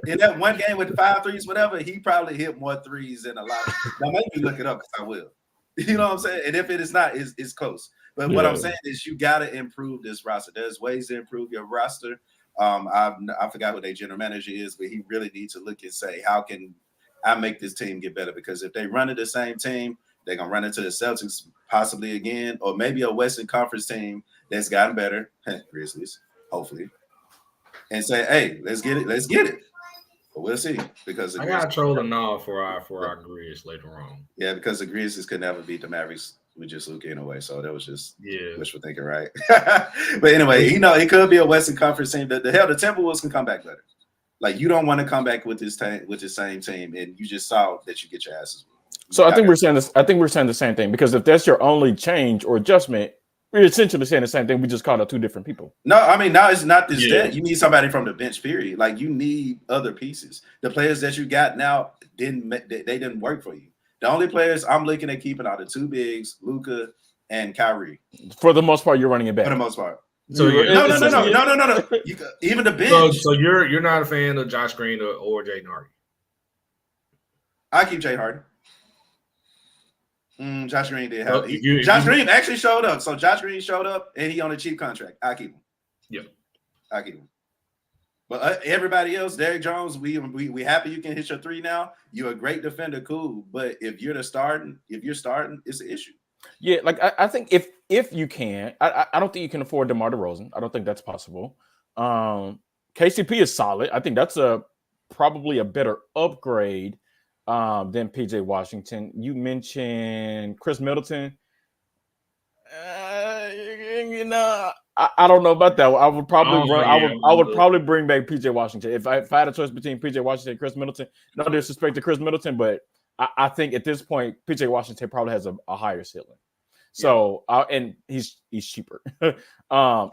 In that one game with 5 threes, whatever, he probably hit more threes than a lot. Now, maybe look it up because I will. You know what I'm saying? And if it is not, it's close. But what I'm saying is you got to improve this roster. There's ways to improve your roster. I forgot who their general manager is, but he really needs to look and say, how can I make this team get better? Because if they run to the same team, they're going to run into the Celtics possibly again, or maybe a Western Conference team that's gotten better, Grizzlies, hopefully, and say, hey, let's get it. But we'll see. Because I got to troll the nod for our Grizz later on. Yeah, because the Grizzlies could never beat the Mavericks. We just Luka anyway, so that was just wishful thinking, right? But anyway, it could be a Western Conference team. The Timberwolves can come back better. Like you don't want to come back with this same team, and you just saw that you get your asses. So I think we're saying this. I think we're saying the same thing because if that's your only change or adjustment, we're essentially saying the same thing. We just called out two different people. No, I mean now it's not this. Yeah. You need somebody from the bench. Period. Like you need other pieces. The players that you got now didn't work for you. The only players I'm looking at keeping are the two bigs, Luka and Kyrie. For the most part, you're running it back. For the most part. So no. Even the bench. So you're not a fan of Josh Green or Jaden Hardy? I keep Jay Hardy. Josh Green did have Josh Green actually showed up. So Josh Green showed up and he on a cheap contract. I keep him. Yeah, I keep him. But everybody else, Derrick Jones, we happy you can hit your three now. You're a great defender, cool. But if you're starting, it's an issue. Yeah, like I think if you can, I don't think you can afford DeMar DeRozan. I don't think that's possible. KCP is solid. I think that's probably a better upgrade than PJ Washington. You mentioned Chris Middleton. I don't know about that. I would probably bring back PJ Washington if I had a choice between PJ Washington and Chris Middleton. No disrespect to Chris Middleton, but I think at this point PJ Washington probably has a higher ceiling. So and he's cheaper, and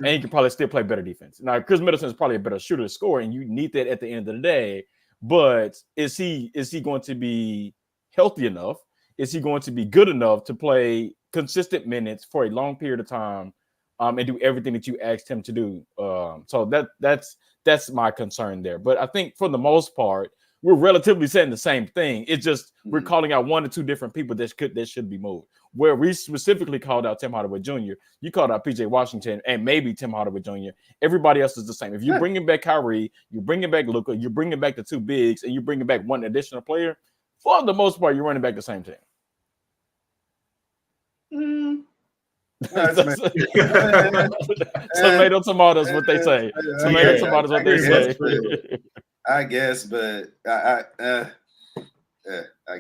he can probably still play better defense. Now Chris Middleton is probably a better shooter to score, and you need that at the end of the day. But is he going to be healthy enough? Is he going to be good enough to play consistent minutes for a long period of time and do everything that you asked him to do? So that's my concern there. But I think for the most part, we're relatively saying the same thing. It's just we're calling out one or two different people that should be moved. Where we specifically called out Tim Hardaway Jr., you called out PJ Washington and maybe Tim Hardaway Jr. Everybody else is the same. If you're bringing back Kyrie, you're bringing back Luka, you're bringing back the two bigs, and you're bringing back one additional player, for the most part, you're running back the same team. Tomato, tomatoes, what they say. Tomato, tomatoes, what they say. I guess, but I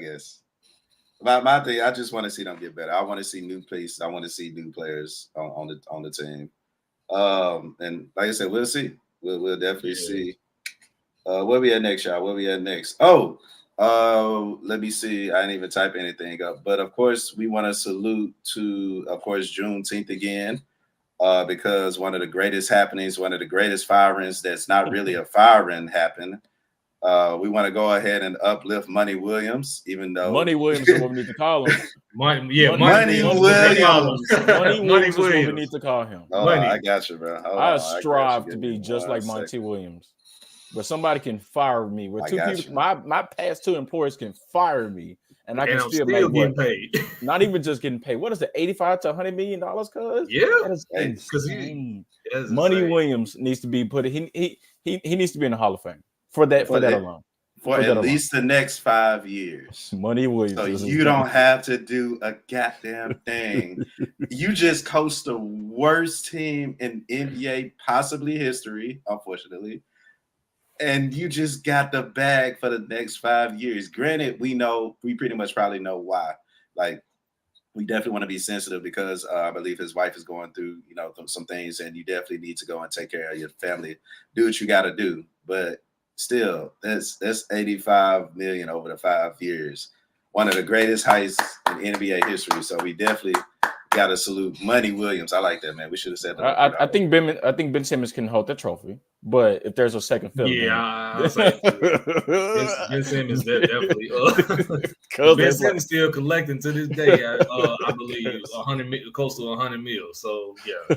guess. My thing, I just want to see them get better. I want to see new players. I want to see new players on the team. And like I said, we'll see. We'll definitely see. Where we at next, y'all? Where we at next? Let me see. I didn't even type anything up. But of course, we want to salute to, of course, Juneteenth again. Because one of the greatest happenings, one of the greatest firings that's not really a firing happened. We want to go ahead and uplift Monty Williams, even though Monty Williams is what we need to call him. Monty Williams. Monty Williams is what we need to call him. I got you, bro. I strive to be just like Monty Williams, but somebody can fire me. With two people, my past two employers can fire me, and I can still make getting paid. Not even just getting paid. What is it? $85 to $100 million? Cuz that is insane. Monty Williams needs to be put. He needs to be in the Hall of Fame. For that alone. For at least the next 5 years. Money Williams. So you don't have to do a goddamn thing. You just coached the worst team in NBA possibly history, unfortunately. And you just got the bag for the next 5 years. Granted, we pretty much probably know why. Like, we definitely want to be sensitive because I believe his wife is going through, some things, and you definitely need to go and take care of your family. Do what you got to do. But still, that's $85 million over the 5 years. One of the greatest heights in NBA history. So we definitely got to salute Monty Williams. I like that, man. We should have said that. I think Ben Simmons can hold that trophy, but if there's a second fill, I was like, Ben Simmons definitely. Ben Simmons still collecting to this day. I believe close to $100 million. So yeah,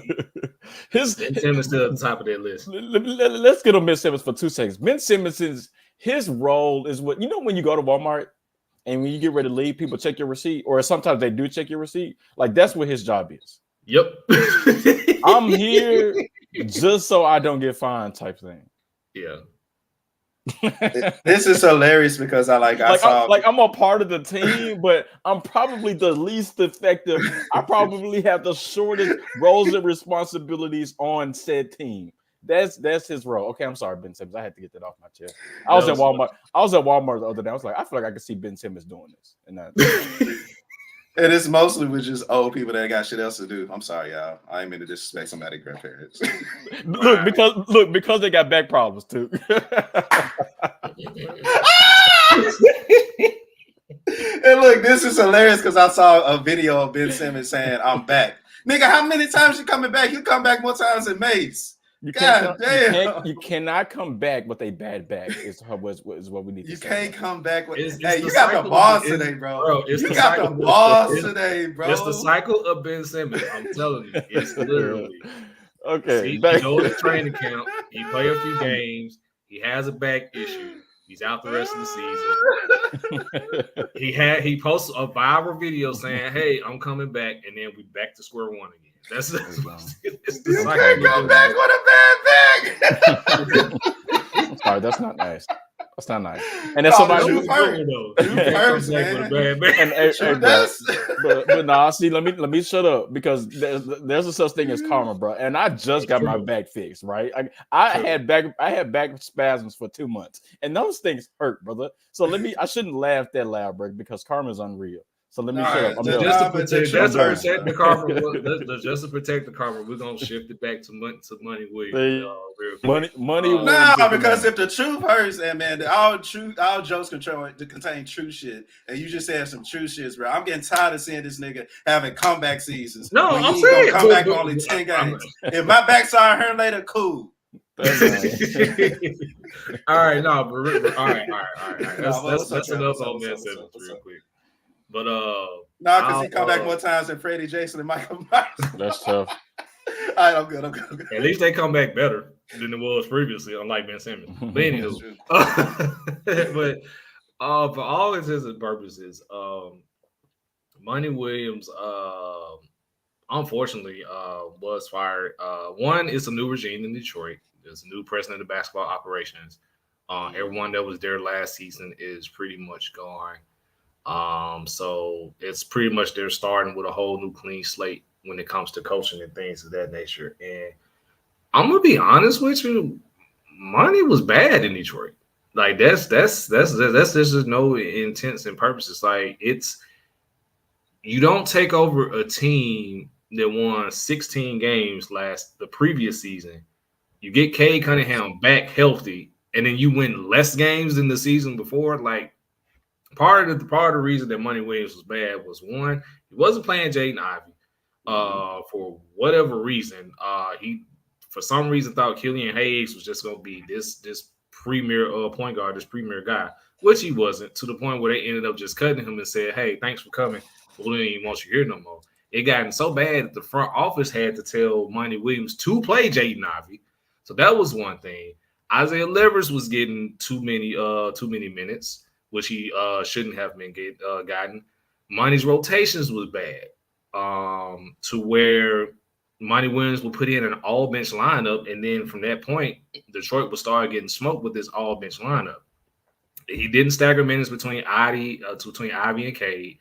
Ben Simmons still at the top of that list. Let's get on Ben Simmons for 2 seconds. Ben Simmons his role is what when you go to Walmart. And when you get ready to leave, people check your receipt, or sometimes they do check your receipt. Like, that's what his job is. Yep. I'm here just so I don't get fined type thing. Yeah. This is hilarious because I'm a part of the team, but I'm probably the least effective. I probably have the shortest roles and responsibilities on said team. That's his role. Okay, I'm sorry, Ben Simmons. I had to get that off my chest. I was at Walmart the other day. I was like, I feel like I could see Ben Simmons doing this. And and it's mostly with just old people that got shit else to do. I'm sorry, y'all. I ain't mean to disrespect somebody's grandparents. because they got back problems too. And look, this is hilarious because I saw a video of Ben Simmons saying, "I'm back." Nigga, how many times you coming back? You come back more times than Mace. You cannot come back with a bad back. Is what we need to say. You can't come back with. You got the balls today, bro. You got the balls today, bro. It's the cycle of Ben Simmons. I'm telling you, it's literally okay. He goes to training camp. He play a few games. He has a back issue. He's out the rest of the season. He posts a viral video saying, "Hey, I'm coming back," and then we back to square one again. It's the you can't come back with a bad back. I'm sorry, that's not nice. That's not nice. And then somebody True first, man. but nah, see, let me shut up because there's a such thing as karma, bro. And I just got my back fixed, right? I had back spasms for 2 months, and those things hurt, brother. So I shouldn't laugh that loud, bro, because karma is unreal. So let me shut up. Just to protect the karma, just to protect the karma, we're gonna shift it back to Money Williams. Money. Because if the truth hurts, and man, all jokes contain true shit, and you just said some true shits, bro. I'm getting tired of seeing this nigga having comeback seasons. No, I'm saying come back for only 10 games. If my back started hurting later, cool. All right, no, but all right. That's enough on that sentence real quick. But because he come back more times than Freddie, Jason, and Michael Myers. That's tough. All right, I'm good. At least they come back better than it was previously, unlike Ben Simmons. But anywho, but for all intents and purposes, Monty Williams, unfortunately, was fired. One, it's a new regime in Detroit. There's a new president of basketball operations. Everyone that was there last season is pretty much gone. So it's pretty much they're starting with a whole new clean slate when it comes to coaching and things of that nature. And I'm gonna be honest with you, Monty was bad in Detroit. Like that's just no intents and purposes. Like you don't take over a team that won 16 games the previous season. You get Cade Cunningham back healthy, and then you win less games than the season before. Like part of the reason that Monty Williams was bad was one, he wasn't playing Jaden Ivey. For whatever reason, he for some reason thought Killian Hayes was just gonna be this premier point guard, this premier guy, which he wasn't, to the point where they ended up just cutting him and said, "Hey, thanks for coming. We don't even want you here no more." It gotten so bad that the front office had to tell Monty Williams to play Jaden Ivey. So that was one thing. Isaiah Livers was getting too many minutes, which he shouldn't have been gotten. Monty's rotations was bad, to where Monty Williams would put in an all-bench lineup, and then from that point, Detroit would start getting smoked with this all-bench lineup. He didn't stagger minutes between Ivy and Cade.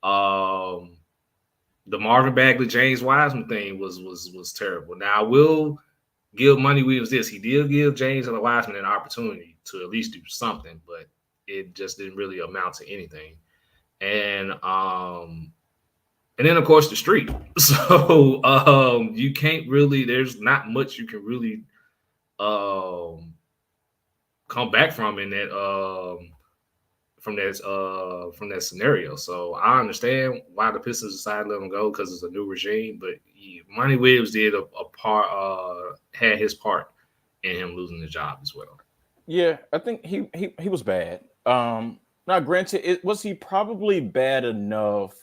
The Marvin Bagley, James Wiseman thing was terrible. Now, I will give Monty Williams this. He did give James and Wiseman an opportunity to at least do something, but it just didn't really amount to anything. And then, of course, the street. So you can't really – there's not much you can really come back from in that from that scenario. So I understand why the Pistons decided to let him go because it's a new regime, but Monty Williams did had his part in him losing the job as well. Yeah, I think he was bad. Now, granted, was he probably bad enough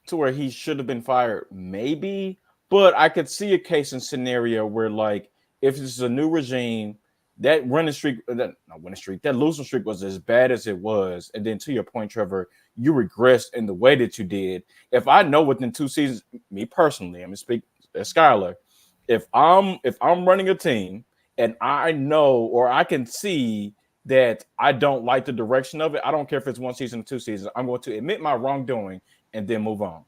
to where he should have been fired? Maybe, but I could see a case and scenario where, like, if this is a new regime, that losing streak was as bad as it was, and then to your point, Trevor, you regressed in the way that you did. If I know within 2 seasons, me personally, I'm gonna speak as Skylar, if I'm running a team and I know or I can see that I don't like the direction of it, I don't care if it's 1 season or 2 seasons, I'm going to admit my wrongdoing and then move on.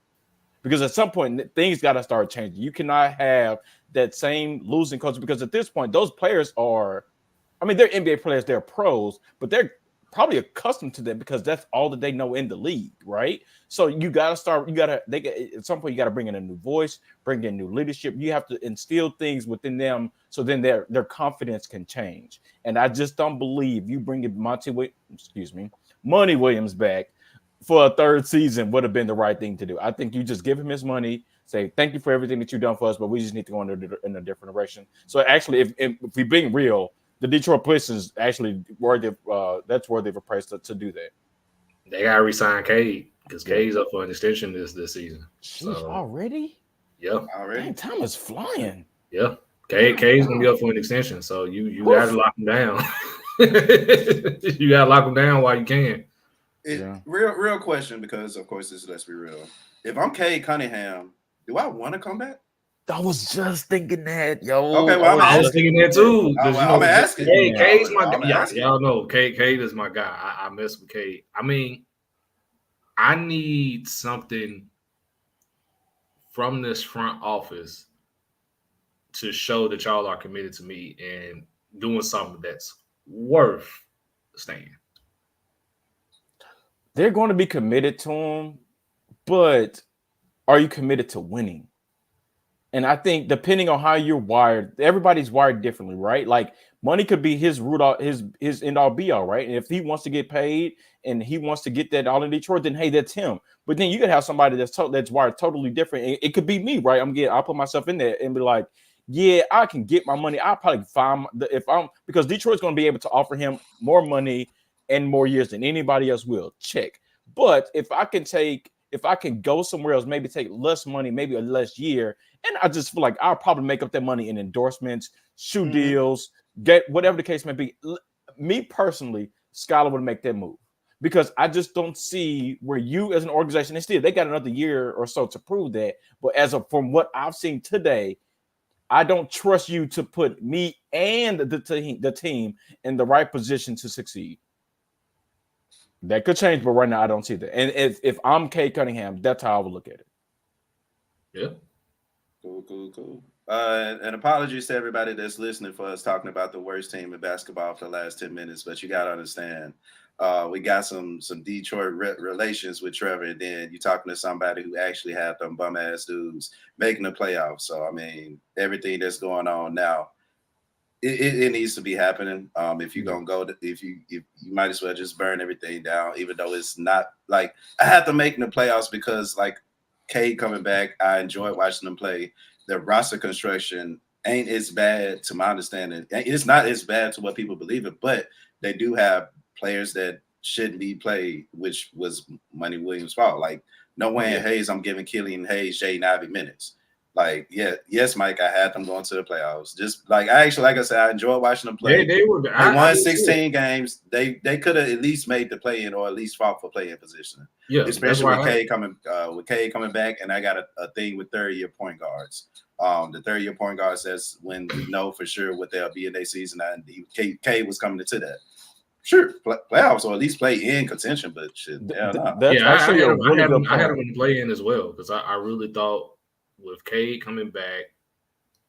Because at some point, things got to start changing. You cannot have that same losing culture, because at this point, those players are, I mean, they're NBA players, they're pros, but they're probably accustomed to that because that's all that they know in the league, right? So you got to start, at some point, you got to bring in a new voice, bring in new leadership. You have to instill things within them so then their confidence can change. And I just don't believe you bringing Monty Williams back for a 3rd season would have been the right thing to do. I think you just give him his money, say, thank you for everything that you've done for us, but we just need to go in a different direction. So actually, if we're being real, the Detroit Pistons actually worthy of a price to do that. They got to resign Cade because Cade's up for an extension this season. So, already? Yeah. Already. Dang, time is flying. Yeah. Cade's going to be up for an extension, so you got to lock him down. You got to lock him down while you can. Real question, because, of course, let's be real. If I'm Cade Cunningham, do I want to come back? I was just thinking that, yo. Okay, well, I was thinking that too. I'm asking. Hey, K's my I'm guy. asking. Y'all know Cade is my guy. I mess with Cade. I mean, I need something from this front office to show that y'all are committed to me and doing something that's worth staying. They're going to be committed to him, but are you committed to winning? And I think depending on how you're wired, everybody's wired differently, right? Like money could be his root, his end all be all, right? And if he wants to get paid and he wants to get that all in Detroit, then hey, that's him. But then you could have somebody that's wired totally different. It could be me, right? I'll put myself in there and be like, yeah, I can get my money. I'll probably find because Detroit's going to be able to offer him more money and more years than anybody else will. Check. But if I can go somewhere else, maybe take less money, maybe a less year, and I just feel like I'll probably make up that money in endorsements, shoe deals, get whatever the case may be. Me personally, Skylar would make that move because I just don't see where you as an organization, and still they got another year or so to prove that. But from what I've seen today, I don't trust you to put me and the team in the right position to succeed. That could change, but right now I don't see that. And if I'm Cade Cunningham, that's how I would look at it. Yeah. Cool. And apologies to everybody that's listening for us talking about the worst team in basketball for the last 10 minutes, but you got to understand, we got some Detroit relations with Trevor, and then you're talking to somebody who actually had them bum-ass dudes making the playoffs. So, I mean, everything that's going on now, it needs to be happening. If you're gonna go, if you might as well just burn everything down, even though it's not like I have to make the playoffs because like Cade coming back, I enjoyed watching them play. The roster construction ain't as bad to my understanding. It's not as bad to what people believe it, but they do have players that shouldn't be played, which was Monty Williams' fault. Like no way in Hayes, I'm giving Killian Hayes, Jaden Ivey minutes. Like, yes, Mike, I had them going to the playoffs. Just like I said, I enjoyed watching them play. They won 16 games. They could have at least made the play-in or at least fought for play-in position. Yeah, especially with Cade coming back, and I got a thing with third-year point guards. The third-year point guards, that's when we know for sure what they'll be in their season, and Cade was coming into that. Sure, playoffs or at least play in contention, but shit, I had him in play-in as well because I really thought. With Cade coming back,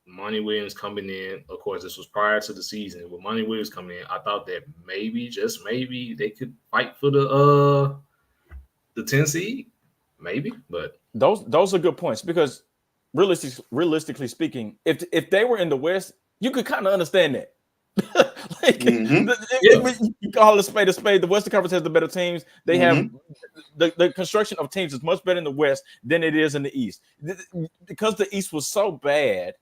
Monty Williams coming in, of course, this was prior to the season. With Monty Williams coming in, I thought that maybe, just maybe, they could fight for the 10 seed, maybe. But those are good points because realistically speaking, if they were in the West, you could kind of understand that. You call it a spade. The Western Conference has the better teams. They have the construction of teams is much better in the West than it is in the East. Because the East was so bad,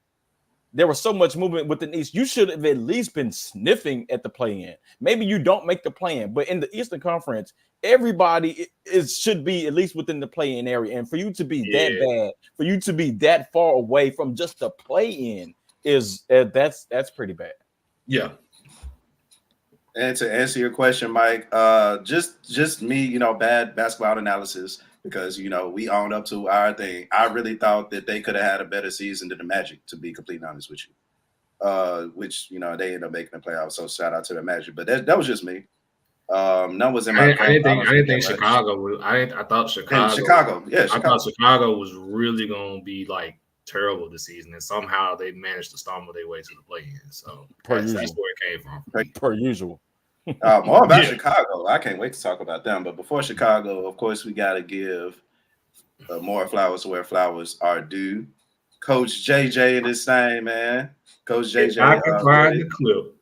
there was so much movement within the East. You should have at least been sniffing at the play-in. Maybe you don't make the play-in, but in the Eastern Conference, everybody should be at least within the play-in area. And for you to be that bad, for you to be that far away from just the play-in is that's pretty bad. Yeah. And to answer your question, Mike, just me, bad basketball analysis because, we owned up to our thing. I really thought that they could have had a better season than the Magic, to be completely honest with you, which, they ended up making the playoffs. So shout out to the Magic. But that was just me. None was in my I didn't think Chicago would. I thought Chicago. I thought Chicago was really going to be like terrible this season, and somehow they managed to stumble their way to the play-in. So that's where it came from. Per usual. More about Chicago. I can't wait to talk about them. But before Chicago, of course, we got to give more flowers where flowers are due. Coach JJ in this thing, man. Coach JJ. I can find the clip.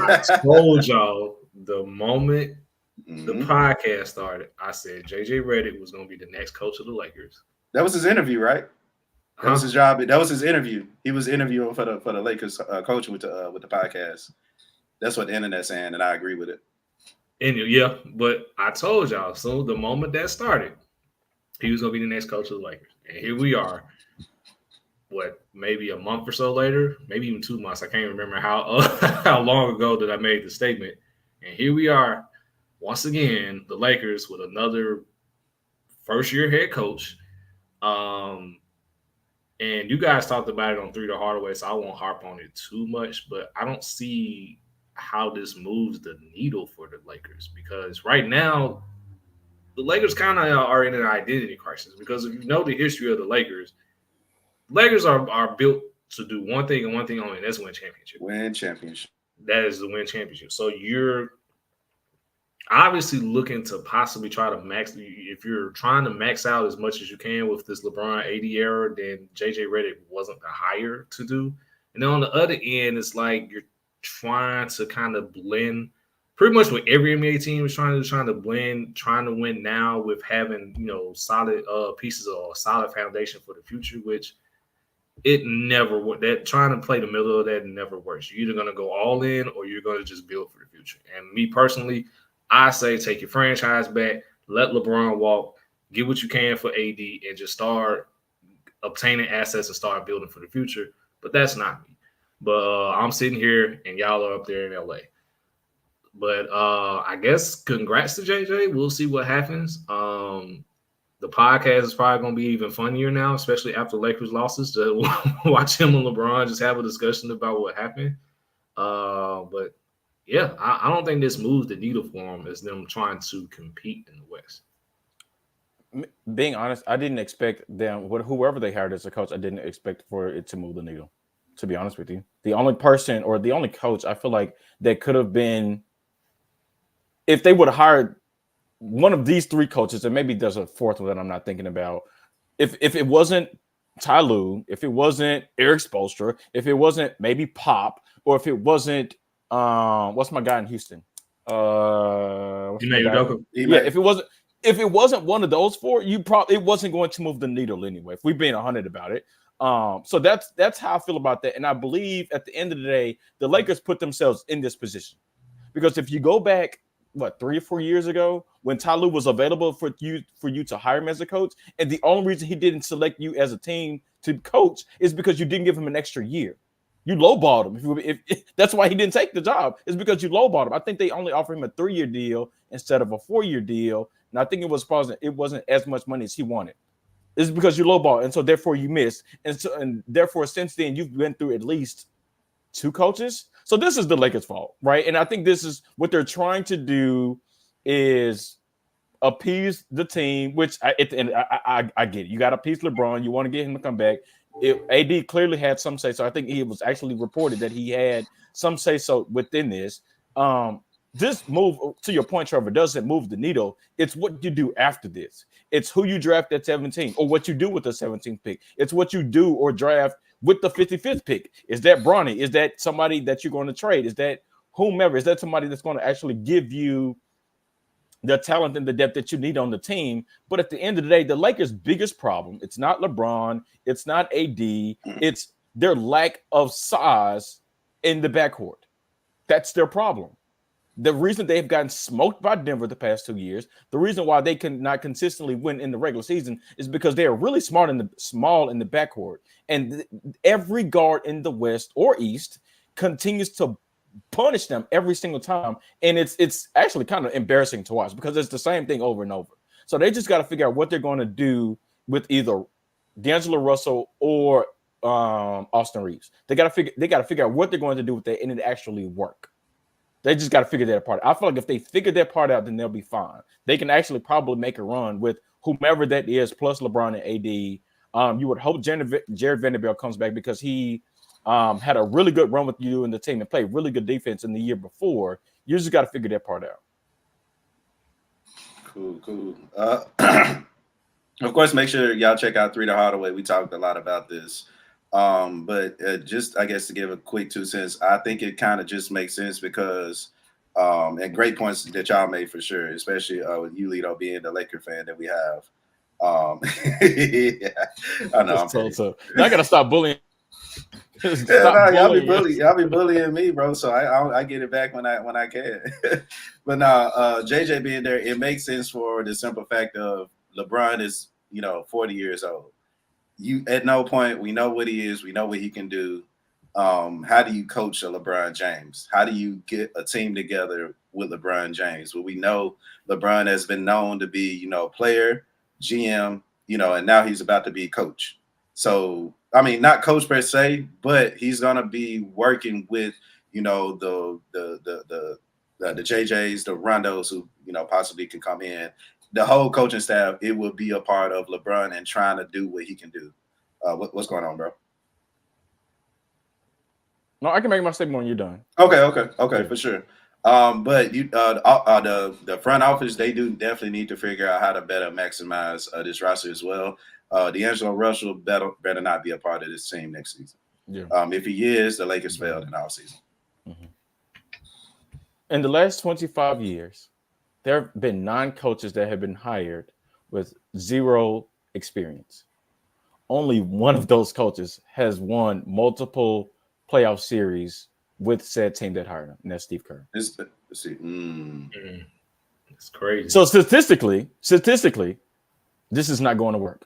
I told y'all the moment the podcast started, I said JJ Redick was going to be the next coach of the Lakers. That was his interview, right? That was his job. That was his interview. He was interviewing for the Lakers coaching with the podcast. That's what the internet's saying, and I agree with it. And yeah, but I told y'all. So the moment that started, he was gonna be the next coach of the Lakers, and here we are. What, maybe a month or so later, maybe even 2 months. I can't remember how long ago that I made the statement. And here we are, once again, the Lakers with another first-year head coach. And And you guys talked about it on Three the Hard Way, so I won't harp on it too much. But I don't see how this moves the needle for the Lakers, because right now the Lakers kind of are in an identity crisis. Because if you know the history of the Lakers are built to do one thing and one thing only, and that's win championship. Win championship. That is the win championship. So you're obviously looking to possibly try to max. If you're trying to max out as much as you can with this LeBron AD era, then JJ Redick wasn't the hire to do. And then on the other end, it's like you're trying to kind of blend pretty much what every NBA team is trying to blend, trying to win now with having, solid pieces or a solid foundation for the future, which it never works. That trying to play the middle of that never works. You're either going to go all in or you're going to just build for the future. And me personally, I say take your franchise back, let LeBron walk, get what you can for AD, and just start obtaining assets and start building for the future. But that's not me. But I'm sitting here and y'all are up there in LA. But I guess congrats to JJ. We'll see what happens. The podcast is probably going to be even funnier now, especially after Lakers losses, to watch him and LeBron just have a discussion about what happened. But yeah, I don't think this moves the needle for them as them trying to compete in the West. Being honest, I didn't expect them, whoever they hired as a coach, I didn't expect for it to move the needle, to be honest with you. The only person or the only coach I feel like that could have been, if they would have hired one of these three coaches, and maybe there's a fourth one that I'm not thinking about, if it wasn't Ty Lue, if it wasn't Eric Spoelstra, if it wasn't maybe Pop, or if it wasn't what's my guy in Houston? Yeah, if it wasn't one of those four, it wasn't going to move the needle anyway, if we're being 100 about it. So that's how I feel about that. And I believe at the end of the day, the Lakers put themselves in this position. Because if you go back, 3 or 4 years ago, when Ty Lue was available for you to hire him as a coach, and the only reason he didn't select you as a team to coach is because you didn't give him an extra year. You lowballed him. If that's why he didn't take the job, is because you lowballed him. I think they only offered him a 3-year deal instead of a 4-year deal, and I think it wasn't as much money as he wanted. It's because you lowballed, and so therefore you missed, and therefore since then you've been through at least 2 coaches. So this is the Lakers' fault, right? And I think this is what they're trying to do is appease the team, which I get it. You got to appease LeBron. You want to get him to come back. AD clearly had some say, so I think it was actually reported that he had some say so within this. This move, to your point, Trevor, doesn't move the needle. It's what you do after this. It's who you draft at 17 or what you do with the 17th pick. It's what you do or draft with the 55th pick. Is that Bronny? Is that somebody that you're going to trade? Is that whomever? Is that somebody that's going to actually give you the talent and the depth that you need on the team? But at the end of the day, the Lakers' biggest problem, it's not LeBron, it's not AD, it's their lack of size in the backcourt. That's their problem. The reason they've gotten smoked by Denver the past 2 years, the reason why they cannot consistently win in the regular season is because they are really small in the backcourt. And every guard in the West or East continues to punish them every single time. And it's actually kind of embarrassing to watch because it's the same thing over and over. So they just got to figure out what they're going to do with either D'Angelo Russell or Austin Reeves. They got to figure out what they're going to do with that and it actually work. They just got to figure that part out. I feel like if they figure that part out, then they'll be fine. They can actually probably make a run with whomever that is, plus LeBron and AD. You would hope Jared Vanderbilt comes back because he had a really good run with you and the team and played really good defense in the year before. You just got to figure that part out. Cool. Of course, make sure y'all check out 3 the Hard Way. We talked a lot about this. But just, I guess, to give a quick 2 cents, I think it kind of just makes sense because, and great points that y'all made for sure, especially with you, Lito, being the Laker fan that we have. Yeah, I know. I gotta stop bullying. Y'all be bullying me, bro. So I get it back when I can. But JJ being there, it makes sense for the simple fact of LeBron is 40 years old. You at no point, we know what he is, we know what he can do. How do you coach a LeBron James? How do you get a team together with LeBron James? Well, we know LeBron has been known to be, player, GM, and now he's about to be coach. So I mean, not coach per se, but he's gonna be working with, you know, the JJs, the Rondos who, you know, possibly can come in. The whole coaching staff, it will be a part of LeBron and trying to do what he can do. What's going on, bro? No, I can make my statement when you're done. Okay, for sure. But you, the front office, they do definitely need to figure out how to better maximize this roster as well. D'Angelo Russell better not be a part of this team next season. Yeah. If he is, the Lakers failed in all season. Mm-hmm. In the last 25 years, there have been 9 coaches that have been hired with 0 experience. Only one of those coaches has won multiple playoff series with said team that hired him, and that's Steve Kerr. It's crazy. So statistically, this is not going to work.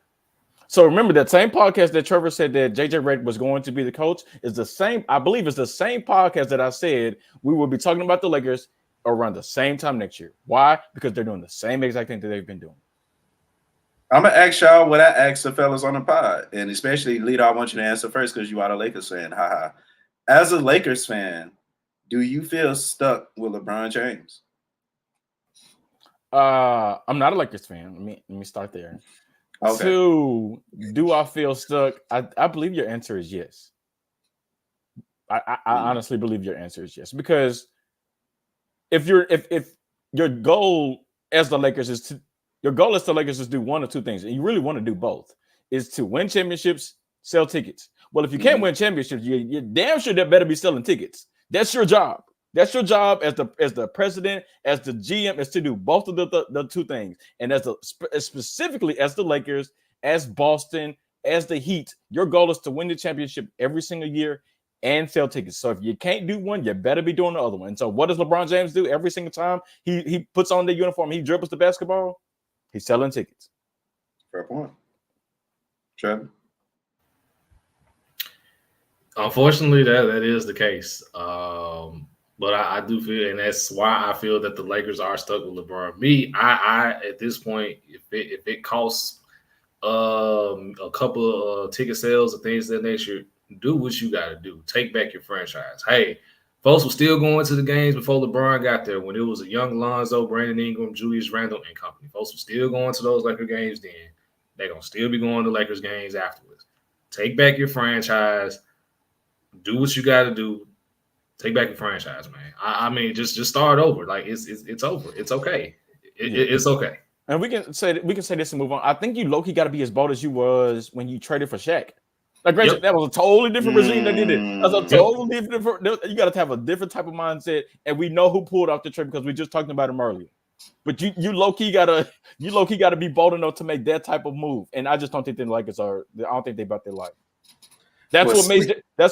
So remember that same podcast that Trevor said that JJ Redick was going to be the coach is the same. I believe it's the same podcast that I said we will be talking about the Lakers around the same time next year. Why? Because they're doing the same exact thing that they've been doing. I'm gonna ask y'all what I asked the fellas on the pod, and especially Lito, I want you to answer first because you are a Lakers fan. Haha. As a Lakers fan, do you feel stuck with LeBron James? I'm not a Lakers fan. Let me start there. Okay. 2, do I feel stuck? I believe your answer is yes. I honestly believe your answer is yes, because if your goal as the Lakers is to do one or two things, and you really want to do both, is to win championships, sell tickets. Well, if you can't win championships, you're damn sure that better be selling tickets. That's your job. That's your job as the president, as the GM, is to do both of the two things. And specifically as the Lakers, as Boston, as the Heat, your goal is to win the championship every single year and sell tickets. So if you can't do one, you better be doing the other one. And so what does LeBron James do every single time he puts on the uniform, he dribbles the basketball? He's selling tickets. Fair point. Trevor? Unfortunately, that is the case. But I do feel, and that's why I feel that the Lakers are stuck with LeBron. I at this point, if it costs a couple of ticket sales and things of that nature, do what you got to do. Take back your franchise. Hey, folks were still going to the games before LeBron got there. When it was a young Lonzo, Brandon Ingram, Julius Randle, and company, folks were still going to those Lakers games then. They're gonna still be going to Lakers games afterwards. Take back your franchise. Do what you got to do. Take back your franchise, man. I mean, just start over. Like it's over. It's okay. It's okay. And we can say this and move on. I think you low-key got to be as bold as you was when you traded for Shaq. Like, granted, that was a totally different regime that did it. That's a totally different. You got to have a different type of mindset, and we know who pulled off the trade because we just talked about him earlier. But you low-key gotta be bold enough to make that type of move. And I just don't think the Lakers are. I don't think they about their life. That's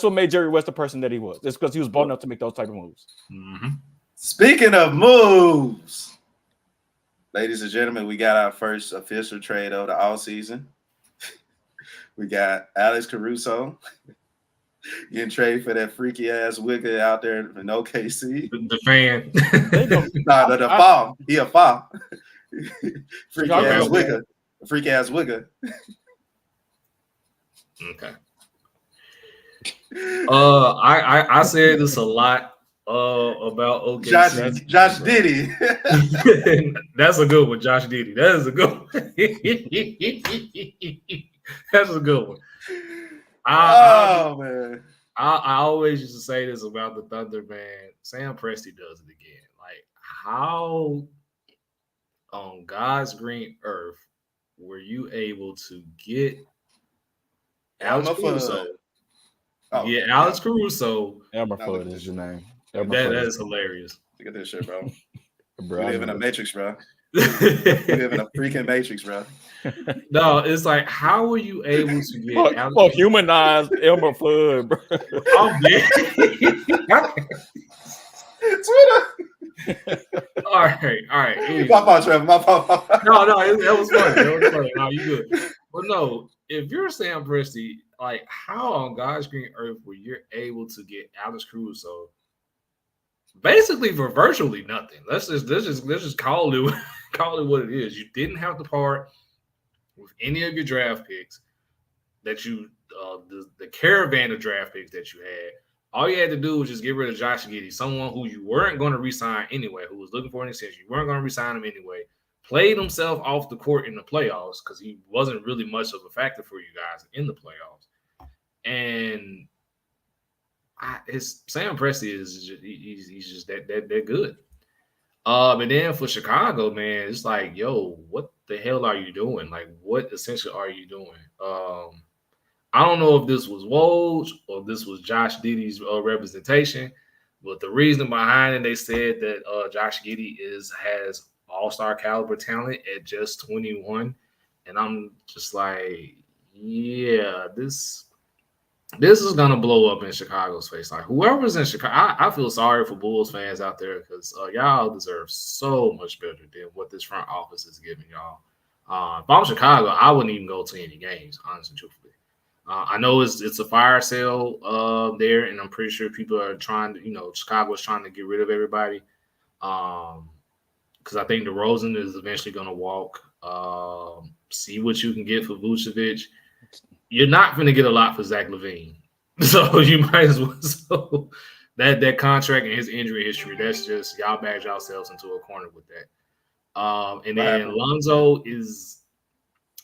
what made Jerry West the person that he was. It's because he was bold enough to make those type of moves. Mm-hmm. Speaking of moves, ladies and gentlemen, we got our first official trade of the all season. We got Alex Caruso getting traded for that freaky ass Wicca out there in OKC. The fan. The fall. He a fall. Freaky ass Wicca. Freaky ass Wicca. Okay. I said this a lot about OKC. Josh Diddy. That's a good one, Josh Diddy. That is a good one. That's a good one. Man. I always used to say this about the Thunder, man. Sam Presti does it again. Like, how on God's green earth were you able to get Alex Caruso? Alex Caruso. Elmer Fudd is your name. That is hilarious. Look at this shit, bro. We Bro, live in a matrix, bro. We live in a freaking matrix, bro. No, it's like, how were you able to get Alex humanized Elmer Fudd, bro? I'm dead. Twitter. All right. My fault, Trevor. My fault. No, that was funny. That was funny. No, you good. But no, if you're Sam Presti, like, how on God's green earth were you able to get Alex Caruso basically for virtually nothing? Let's just call it what it is. You didn't have to part with any of your draft picks. that you the caravan of draft picks that you had. All you had to do was just get rid of Josh Giddey, someone who you weren't going to re-sign anyway, who was looking for an extension. You weren't going to re-sign him anyway. Played himself off the court in the playoffs because he wasn't really much of a factor for you guys in the playoffs. And Sam Presti is just, he's just that good. And then for Chicago, man, it's like, yo, what the hell are you doing? Like, what essentially are you doing? I don't know if this was Woj or this was Josh Giddey's representation, but the reason behind it, they said that Josh Giddey has all-star caliber talent at just 21, and I'm just like, yeah, this is gonna blow up in Chicago's face. Like, whoever's in Chicago, I feel sorry for Bulls fans out there because y'all deserve so much better than what this front office is giving y'all. If I'm Chicago, I wouldn't even go to any games, honestly and truthfully. I know it's a fire sale there, and I'm pretty sure people are trying to, Chicago is trying to get rid of everybody. Because I think DeRozan is eventually going to walk. See what you can get for Vucevic. You're not going to get a lot for Zach LaVine. So you might as well. So that contract and his injury history, that's just y'all bagged yourselves into a corner with that. And then Lonzo is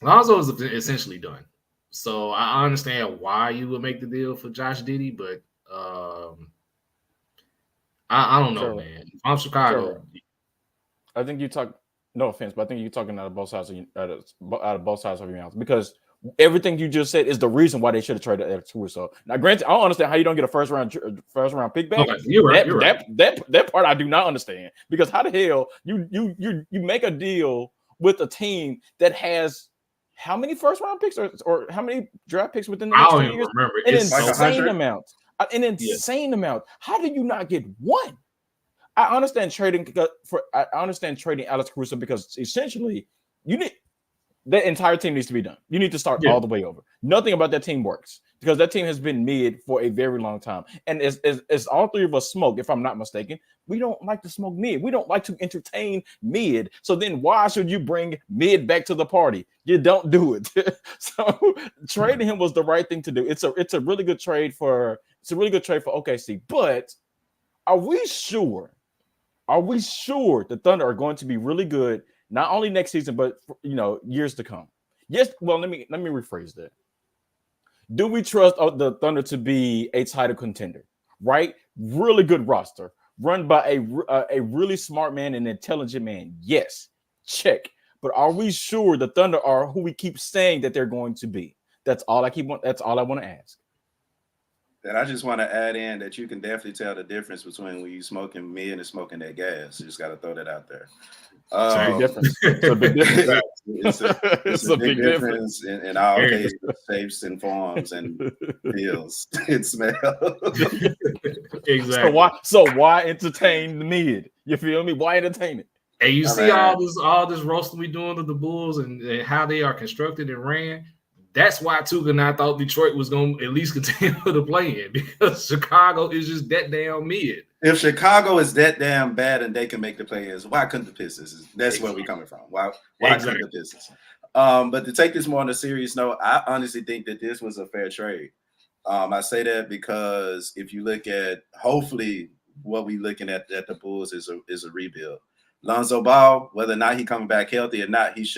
essentially done. So I understand why you would make the deal for Josh Giddey, but I don't know, man. If I'm Chicago, I think you talk. No offense, but I think you're talking out of both sides of your mouth because everything you just said is the reason why they should have traded Alex Caruso. Now, granted, I don't understand how you don't get a first round pick back. Okay, you're right. That part I do not understand because how the hell you make a deal with a team that has how many first round picks or how many draft picks within the next 2 years? Remember. An insane amount. An insane amount. How do you not get one? I understand trading Alex Caruso because essentially that entire team needs to be done. You need to start all the way over. Nothing about that team works because that team has been mid for a very long time. And as all three of us smoke, if I'm not mistaken, we don't like to smoke mid. We don't like to entertain mid. So then why should you bring mid back to the party? You don't do it. So trading him was the right thing to do. It's a really good trade for OKC. But are we sure the Thunder are going to be really good? Not only next season, but years to come. Yes. Well, let me rephrase that. Do we trust the Thunder to be a title contender? Right. Really good roster, run by a really smart man and intelligent man. Yes. Check. But are we sure the Thunder are who we keep saying that they're going to be? That's all I want to ask. And I just want to add in that you can definitely tell the difference between when you smoking mid and smoking that gas. You just got to throw that out there. It's a big difference. It's a big difference. It's a big difference in all cases, shapes and forms and feels and smell. Exactly. So why entertain the mid? You feel me? Why entertain it? And you see all this roasting we doing to the Bulls and how they are constructed and ran. That's why Tuka and I thought Detroit was going to at least continue to play in because Chicago is just that damn mid. If Chicago is that damn bad and they can make the players, why couldn't the Pistons? That's where we're coming from. Why couldn't the Pistons? But to take this more on a serious note, I honestly think that this was a fair trade. I say that because if you look at hopefully what we're looking at the Bulls is a rebuild. Lonzo Ball, whether or not he coming back healthy or not, he's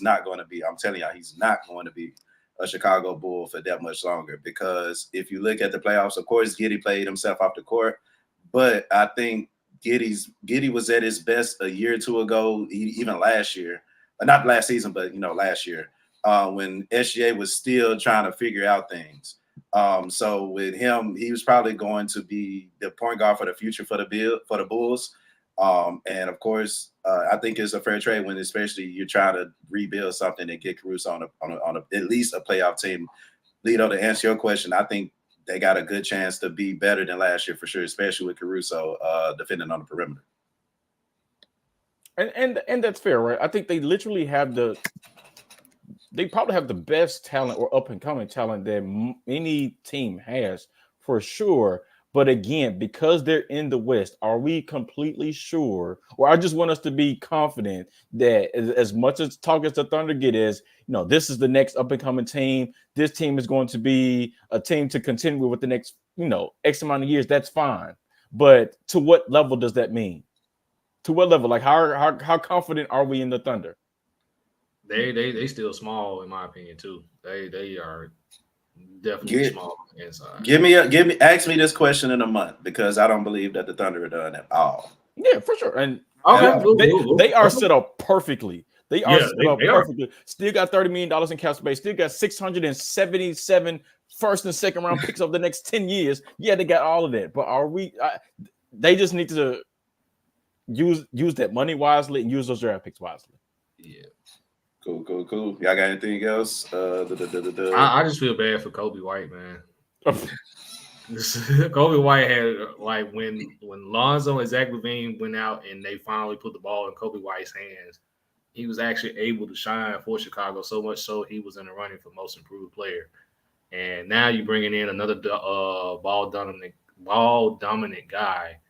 not going to be. I'm telling y'all, he's not going to be a Chicago Bull for that much longer. Because if you look at the playoffs, of course, Giddey played himself off the court, but I think Giddey was at his best a year or two ago, even last year, not last season, but last year when SGA was still trying to figure out things. So with him, he was probably going to be the point guard for the future for the Bulls. And of course, I think it's a fair trade when especially you're trying to rebuild something and get Caruso on at least a playoff team. Lito, to answer your question, I think they got a good chance to be better than last year for sure, especially with Caruso defending on the perimeter. And that's fair, right? I think they literally they probably have the best talent or up and coming talent that any team has for sure. But again, because they're in the West, are we completely sure? Or I just want us to be confident that as much as talk as the Thunder get is, this is the next up and coming team. This team is going to be a team to continue with the next, X amount of years. That's fine. But to what level does that mean? To what level? Like how confident are we in the Thunder? They still small in my opinion too. They are definitely small inside. Ask me this question in a month because I don't believe that the Thunder are done at all. Yeah, for sure. And they are set up perfectly. They are set up perfectly. Still got $30 million in cap space. Still got 677 first and second round picks over the next 10 years. Yeah, they got all of that. But are we? They just need to use that money wisely and use those draft picks wisely. Yeah. Cool. Y'all got anything else? I just feel bad for Kobe White, man. Kobe White had like when Lonzo and Zach LaVine went out and they finally put the ball in Kobe White's hands, he was actually able to shine for Chicago so much so he was in the running for most improved player. And now you're bringing in another ball dominant guy,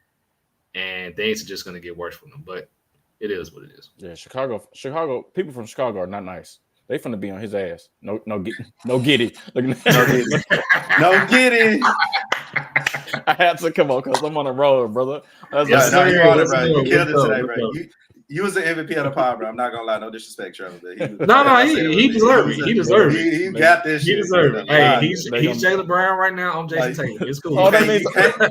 and things are just going to get worse for them. But it is what it is. Yeah, Chicago. People from Chicago are not nice. They finna be on his ass. No get it. No get it. I had to come on because I'm on a roll, brother. You killed it today, bro. You was the MVP of the pod, bro. I'm not gonna lie, no disrespect, Trevor. He deserved it. He deserved it. He got this shit. He deserved it. Hey, he's Jalen Brown right now. I'm Jason Tatum. It's cool. Oh, that means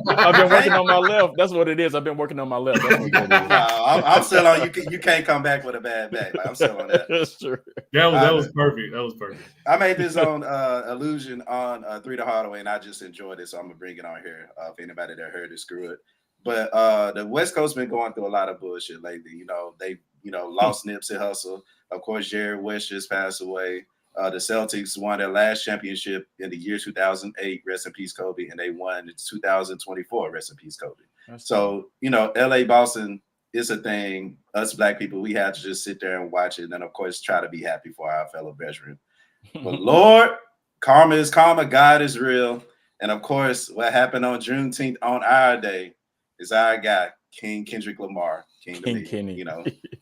I've been working on my left. That's what it is. I've been working on my left. I'm still on. You can't come back with a bad back. Like, I'm still on that. That's true. That was perfect. That was perfect. I made this on illusion on 3 to Hardaway, and I just enjoyed it, so I'm gonna bring it on here. If anybody that heard it, screw it. But the West Coast been going through a lot of bullshit lately. They lost Nipsey Hussle. Of course, Jerry West just passed away. The Celtics won their last championship in the year 2008. Rest in peace, Kobe. And they won in 2024. Rest in peace, Kobe. So, LA, Boston is a thing. Us black people, we have to just sit there and watch it. And then, of course, try to be happy for our fellow veteran. But Lord, karma is karma. God is real. And, of course, what happened on Juneteenth on our day is our guy, King Kendrick Lamar. King Kenny.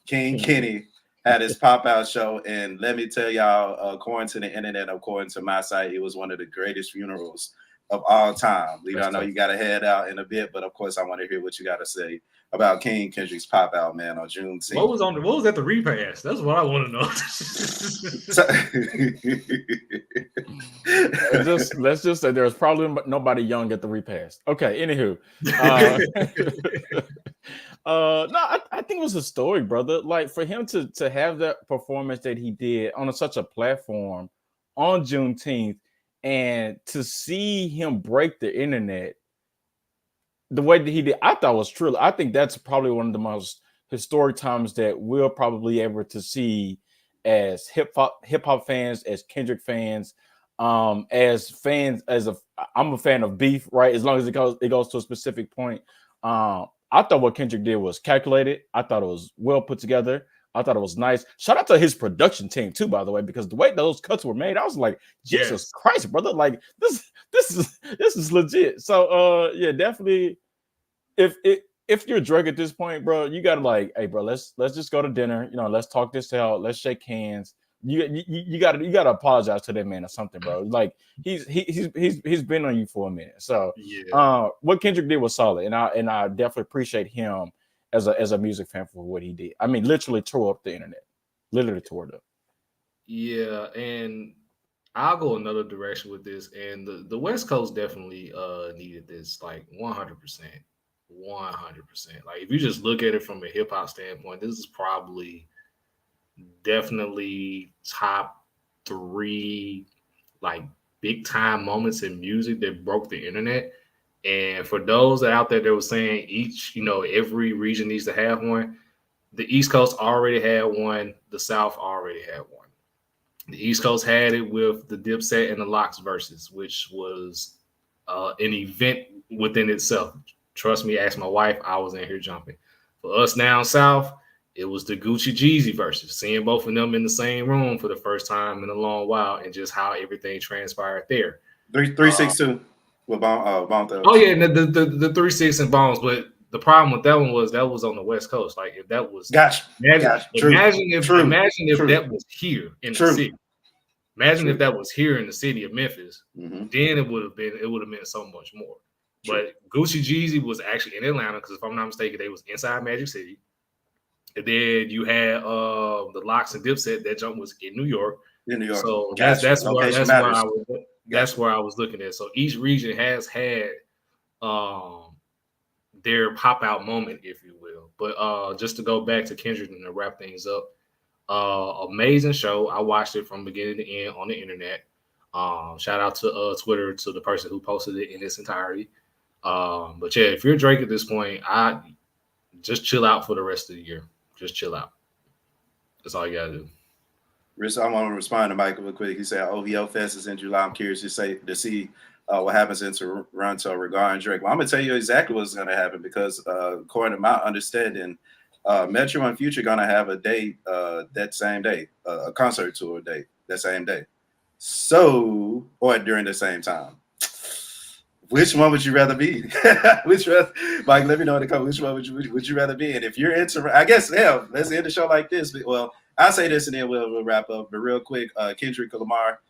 King Kenny had his pop-out show. And let me tell y'all, according to the internet, according to my site, it was one of the greatest funerals of all time. I know you got to head out in a bit, but of course I want to hear what you got to say about King Kendrick's pop-out, man, on Juneteenth. What was at the repast? That's what I want to know. Let's just say there's probably nobody young at the repast. Okay, anywho. I think it was a story, brother. Like for him to have that performance that he did on such a platform on Juneteenth, and to see him break the internet the way that he did, I thought was true. I think that's probably one of the most historic times that we'll probably ever to see as hip hop fans, as Kendrick fans, as fans. I'm a fan of beef, right? As long as it goes to a specific point. I thought what Kendrick did was calculated. I thought it was well put together. I thought it was nice. Shout out to his production team too, by the way, because the way those cuts were made, I was like, Jesus Christ, brother! Like this is legit. So, yeah, definitely. If you're Drake at this point, bro, you gotta like, hey, bro, let's just go to dinner. Let's talk this out. Let's shake hands. You gotta apologize to that man or something, bro. Like he's been on you for a minute. So what Kendrick did was solid, and I definitely appreciate him as a music fan for what he did. I mean, literally tore up the internet. Literally tore it up. Yeah, and I'll go another direction with this. And the West Coast definitely needed this, like 100%. 100%. Like if you just look at it from a hip hop standpoint, this is probably definitely top 3 like big time moments in music that broke the internet. And for those out there that were saying every region needs to have one, the East Coast already had one. The South already had one. The East Coast had it with the Dipset and the Lox versus, which was an event within itself. Trust me, ask my wife, I was in here jumping. For us down south, it was the Gucci Jeezy versus, seeing both of them in the same room for the first time in a long while, and just how everything transpired there. 362. With Bone Thugs. Oh yeah, the 3-6 and Bones, but the problem with that one was that was on the West Coast. Like if that was Gotcha. imagine if True. that was here in the city. Imagine if that was here in the city of Memphis, then it would have meant so much more. But Gucci Jeezy was actually in Atlanta because if I'm not mistaken, they was inside Magic City. And then you had the Locks and Dipset. That jump was in New York. So that's where I was looking at. So each region has had their pop out moment, if you will. But just to go back to Kendrick and to wrap things up, amazing show. I watched it from beginning to end on the internet. Shout out to Twitter to the person who posted it in its entirety. But yeah, if you're Drake at this point, I just chill out for the rest of the year. Just chill out. That's all you gotta do. Rich, I want to respond to Michael real quick. He said OVO Fest is in July. I'm curious to see what happens in Toronto regarding Drake. Well, I'm gonna tell you exactly what's gonna happen because according to my understanding, Metro and Future gonna have a date that same day, a concert tour date that same day. So, or during the same time. Which one would you rather be? Mike, let me know in the comments. Which one would you rather be? And if you're into, I guess, hell, let's end the show like this. Well, I'll say this and then we'll wrap up. But real quick, Kendrick Lamar,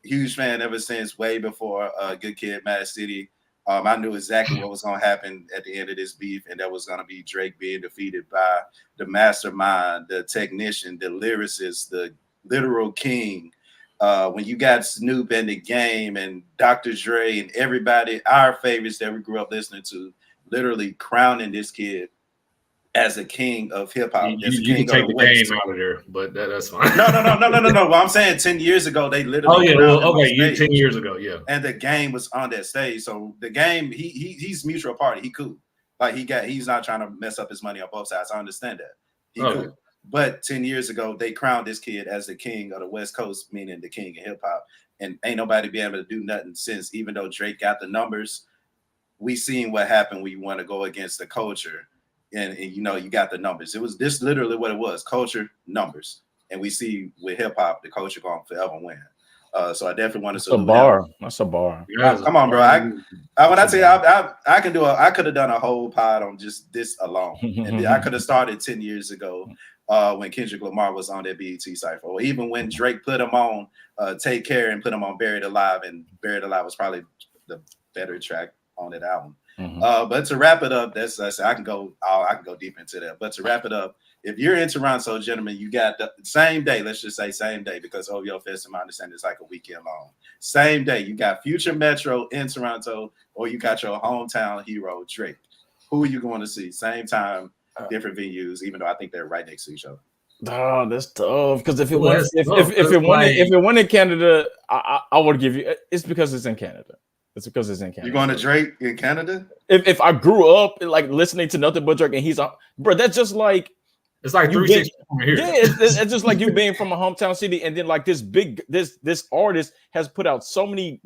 huge fan ever since way before Good Kid, Mad City. I knew exactly what was going to happen at the end of this beef, and that was going to be Drake being defeated by the mastermind, the technician, the lyricist, the literal king. When you got Snoop in the game and Dr. Dre and everybody, our favorites that we grew up listening to, literally crowning this kid as a king of hip hop. You can take the game out of there, but that's fine. No. Well, I'm saying 10 years ago, they literally. 10 years ago, yeah. And the game was on that stage. So the game, he's mutual party. He cool. Like he's not trying to mess up his money on both sides. I understand that. He cool. But 10 years ago, they crowned this kid as the king of the West Coast, meaning the king of hip hop. And ain't nobody been able to do nothing since, even though Drake got the numbers. We seen what happened when you want to go against the culture. And you know, you got the numbers. It was this literally what it was: culture, numbers. And we see with hip hop, the culture going to forever win. So I definitely want to salute him. That's a bar. Come on, bro. When I tell you, I can do I could have done a whole pod on just this alone. And I could have started 10 years ago when Kendrick Lamar was on that BET cypher, or even when Drake put him on Take Care and put him on Buried Alive, and Buried Alive was probably the better track on that album. But to wrap it up, I can go deep into that. But to wrap it up, if you're in Toronto, gentlemen, you got the same day. Let's just say same day, because OVO Fest, in my understanding, is like a weekend long. Same day, you got Future Metro in Toronto, or you got your hometown hero Drake. Who are you going to see? Same time, different venues, even though I think they're right next to each other. Oh, that's tough. Because if it went in Canada, I would give you. It's because it's in Canada. It's because it's in Canada. You going to Drake in Canada? If I grew up like listening to nothing but Drake and he's on, bro, that's just like it's like 360 from here. Yeah, it's just like you being from a hometown city, and then like this artist has put out so many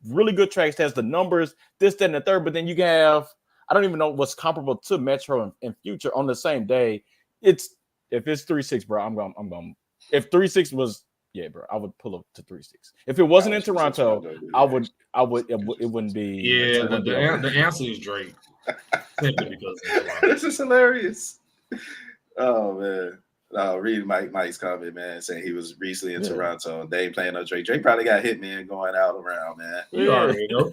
really good tracks, has the numbers, this, that, and the third. But then you have, I don't even know what's comparable to Metro and Future on the same day. If it's 3-6, bro, I'm going. If 3-6 was. Yeah, bro, I would pull up to 3-6. If it wasn't in Toronto, it wouldn't be. Yeah, the answer is Drake. Simply because this is hilarious. Oh man, read Mike's comment, man, saying he was recently in Toronto and they ain't playing no Drake. Drake probably got Hitman going out around, man. You already know.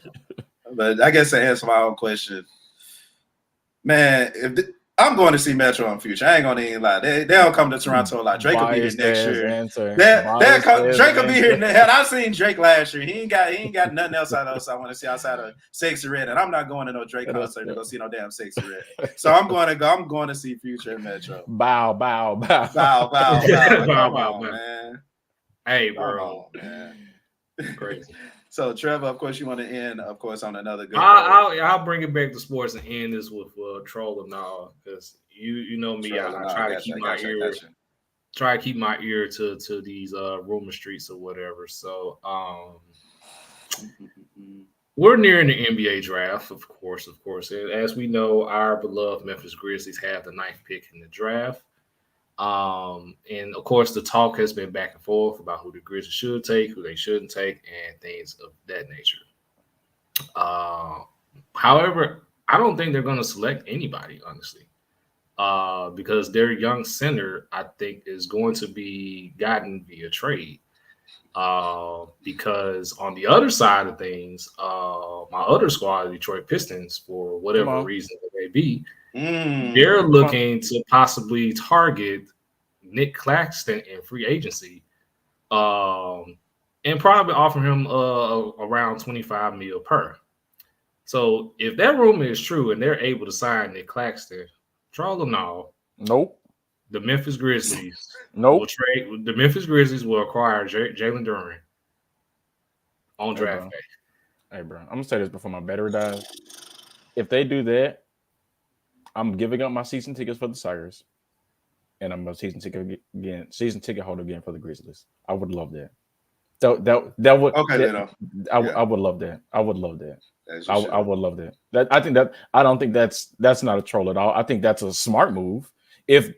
But I guess to answer my own question, man, I'm going to see Metro and Future. I ain't going to even lie. They don't come to Toronto a lot. Drake will be here next year. Drake will be here. Hell, I seen Drake last year. He ain't got nothing else I want to see outside of Sexy Red. And I'm not going to no Drake concert to go see no damn Sexy Red. So I'm going to see Future and Metro. Bow, man. Hey, bro. Man. Crazy. So, Trevor, of course, you want to end, of course, on another good. I'll bring it back to sports and end this with troll and all, because you know me, I try to keep my ear to these rumor streets or whatever. So, we're nearing the NBA draft, of course. And as we know, our beloved Memphis Grizzlies have the 9th pick in the draft. And of course, the talk has been back and forth about who the Grizzlies should take, who they shouldn't take, and things of that nature. However, I don't think they're going to select anybody, honestly, because their young center, I think, is going to be gotten via trade. Because on the other side of things, my other squad, the Detroit Pistons, for whatever reason it may be, they're looking to possibly target Nick Claxton in free agency, and probably offer him around $25 million per. So if that rumor is true and they're able to sign Nick Claxton, troll or no? Nope. The Memphis Grizzlies. Nope. Will trade. The Memphis Grizzlies will acquire Jalen Duren on draft day. Hey, bro, I'm gonna say this before my battery dies. If they do that, I'm giving up my season tickets for the Tigers, and I'm a season ticket holder again for the Grizzlies. I would love that. That would okay. I would love that. I would love that. I would love that. I don't think that's not a troll at all. I think that's a smart move. If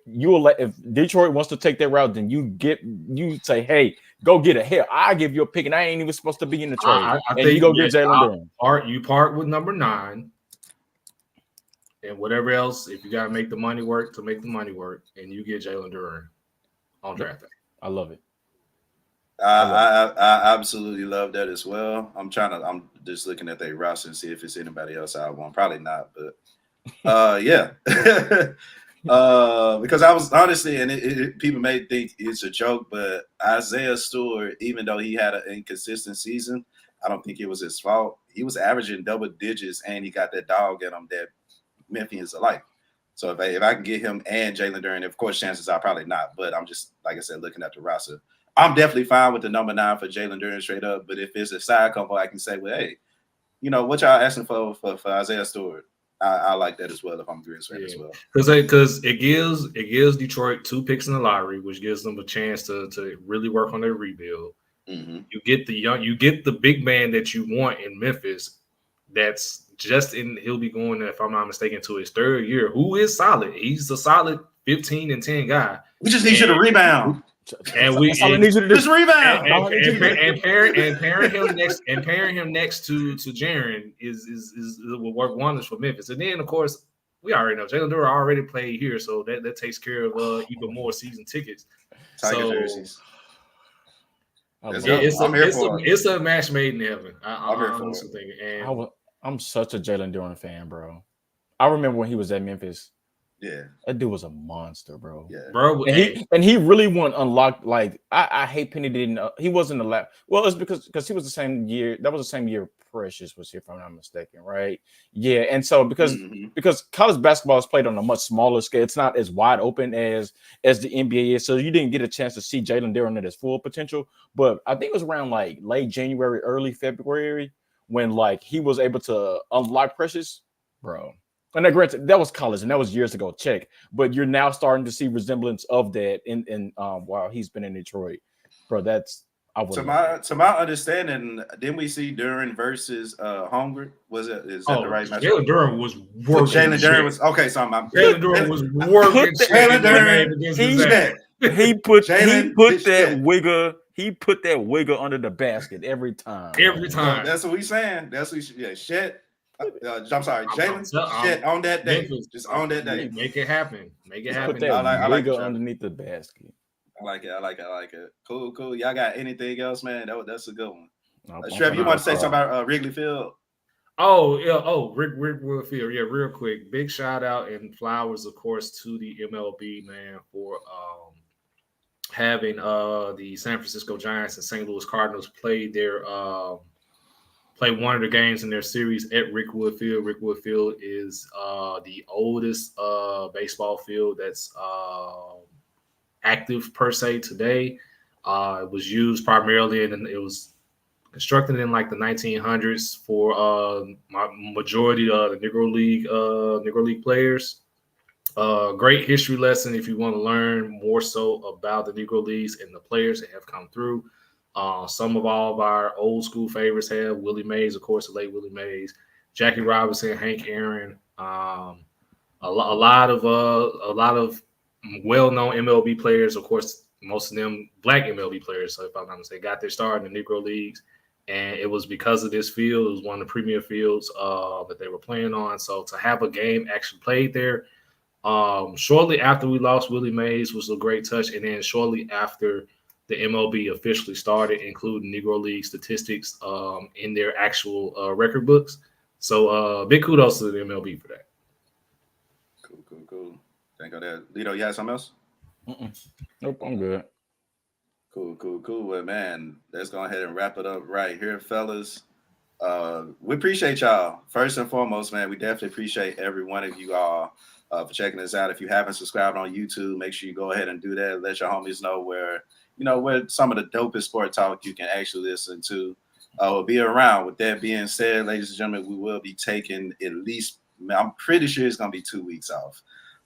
Detroit wants to take that route, then you say, hey, go get it. Hell, I give you a pick, and I ain't even supposed to be in the trade. I think you go get Jalen Duren. You part with number 9, and whatever else. If you got to make the money work, and you get Jalen Duren on draft day. I love it. I absolutely love that as well. I'm just looking at their roster and see if it's anybody else I want. Probably not, but yeah. Because I was honestly, and people may think it's a joke, but Isaiah Stewart, even though he had an inconsistent season, I don't think it was his fault. He was averaging double digits, and he got that dog in him that Memphians alike. So if I can get him and Jalen Duren, of course, chances are probably not. But I'm just, like I said, looking at the roster. I'm definitely fine with the number 9 for Jalen Duren straight up. But if it's a side couple, I can say, well, hey, what y'all asking for Isaiah Stewart? I like that as well if I'm Grizz fan as well. Because it gives Detroit 2 picks in the lottery, which gives them a chance to really work on their rebuild. Mm-hmm. You get the big man that you want in Memphis. That's he'll be going, if I'm not mistaken, to his 3rd year. Who is solid? He's a solid 15-10 guy. We just need you to rebound. And we need you to just rebound. And pairing him next to Duren will work wonders for Memphis. And then, of course, we already know Jalen Duren already played here, so that takes care of even more season tickets. Tiger jerseys. It's a match made in heaven. I'm such a Jalen Duren fan, bro. I remember when he was at Memphis. Yeah, that dude was a monster, bro. Yeah, bro. And he really won unlocked. Like I hate Penny didn't. He wasn't allowed. Well, it's because he was the same year. That was the same year Precious was here, if I'm not mistaken, right? Yeah, and so because college basketball is played on a much smaller scale, it's not as wide open as the NBA is. So you didn't get a chance to see Jalen Duren at his full potential. But I think it was around like late January, early February when like he was able to unlock Precious, bro. And now, granted, that was college, and that was years ago. Check, but you're now starting to see resemblance of that in while he's been in Detroit, bro. That's to my understanding. Didn't we see Duren versus Holmgren? Is that the right match? Jalen Duren was working. Jalen Duren was okay. So Jalen Duren was working. Jalen Duren. He put that wigger under the basket every time. Every time. That's what we saying. That's what shit. I'm sorry, Jalen. Shit on that day. Just on that day. Make it happen. Put that I like underneath the basket. I like it. Cool. Y'all got anything else, man? That's a good one. Trev, you want to say something about Wrigley Field? Oh yeah. Oh, Wrigley Field. Yeah, real quick. Big shout out and flowers, of course, to the MLB, man, for having the San Francisco Giants and St. Louis Cardinals play one of the games in their series at Rickwood Field. Rickwood Field is the oldest baseball field that's active per se today. It was used primarily, and it was constructed in like the 1900s for majority of the Negro League players. Great history lesson if you want to learn more so about the Negro Leagues and the players that have come through. Some of all of our old school favorites have Willie Mays, of course, the late Willie Mays, Jackie Robinson, Hank Aaron, a lot of well-known MLB players. Of course, most of them Black MLB players. So if I'm not mistaken, got their start in the Negro Leagues. And it was because of this field. It was one of the premier fields that they were playing on. So to have a game actually played there, shortly after we lost Willie Mays was a great touch. And then shortly after the MLB officially started, including Negro League statistics in their actual record books. So big kudos to the MLB for that. Cool. Think of that. Lito, you have something else? Nope, I'm good. Cool. Well, man, let's go ahead and wrap it up right here, fellas. We appreciate y'all. First and foremost, man, we definitely appreciate every one of you all for checking us out. If you haven't subscribed on YouTube, make sure you go ahead and do that. Let your homies know where some of the dopest sport talk you can actually listen to will be around. With that being said, ladies and gentlemen, we will be taking at least, I'm pretty sure it's going to be 2 weeks off.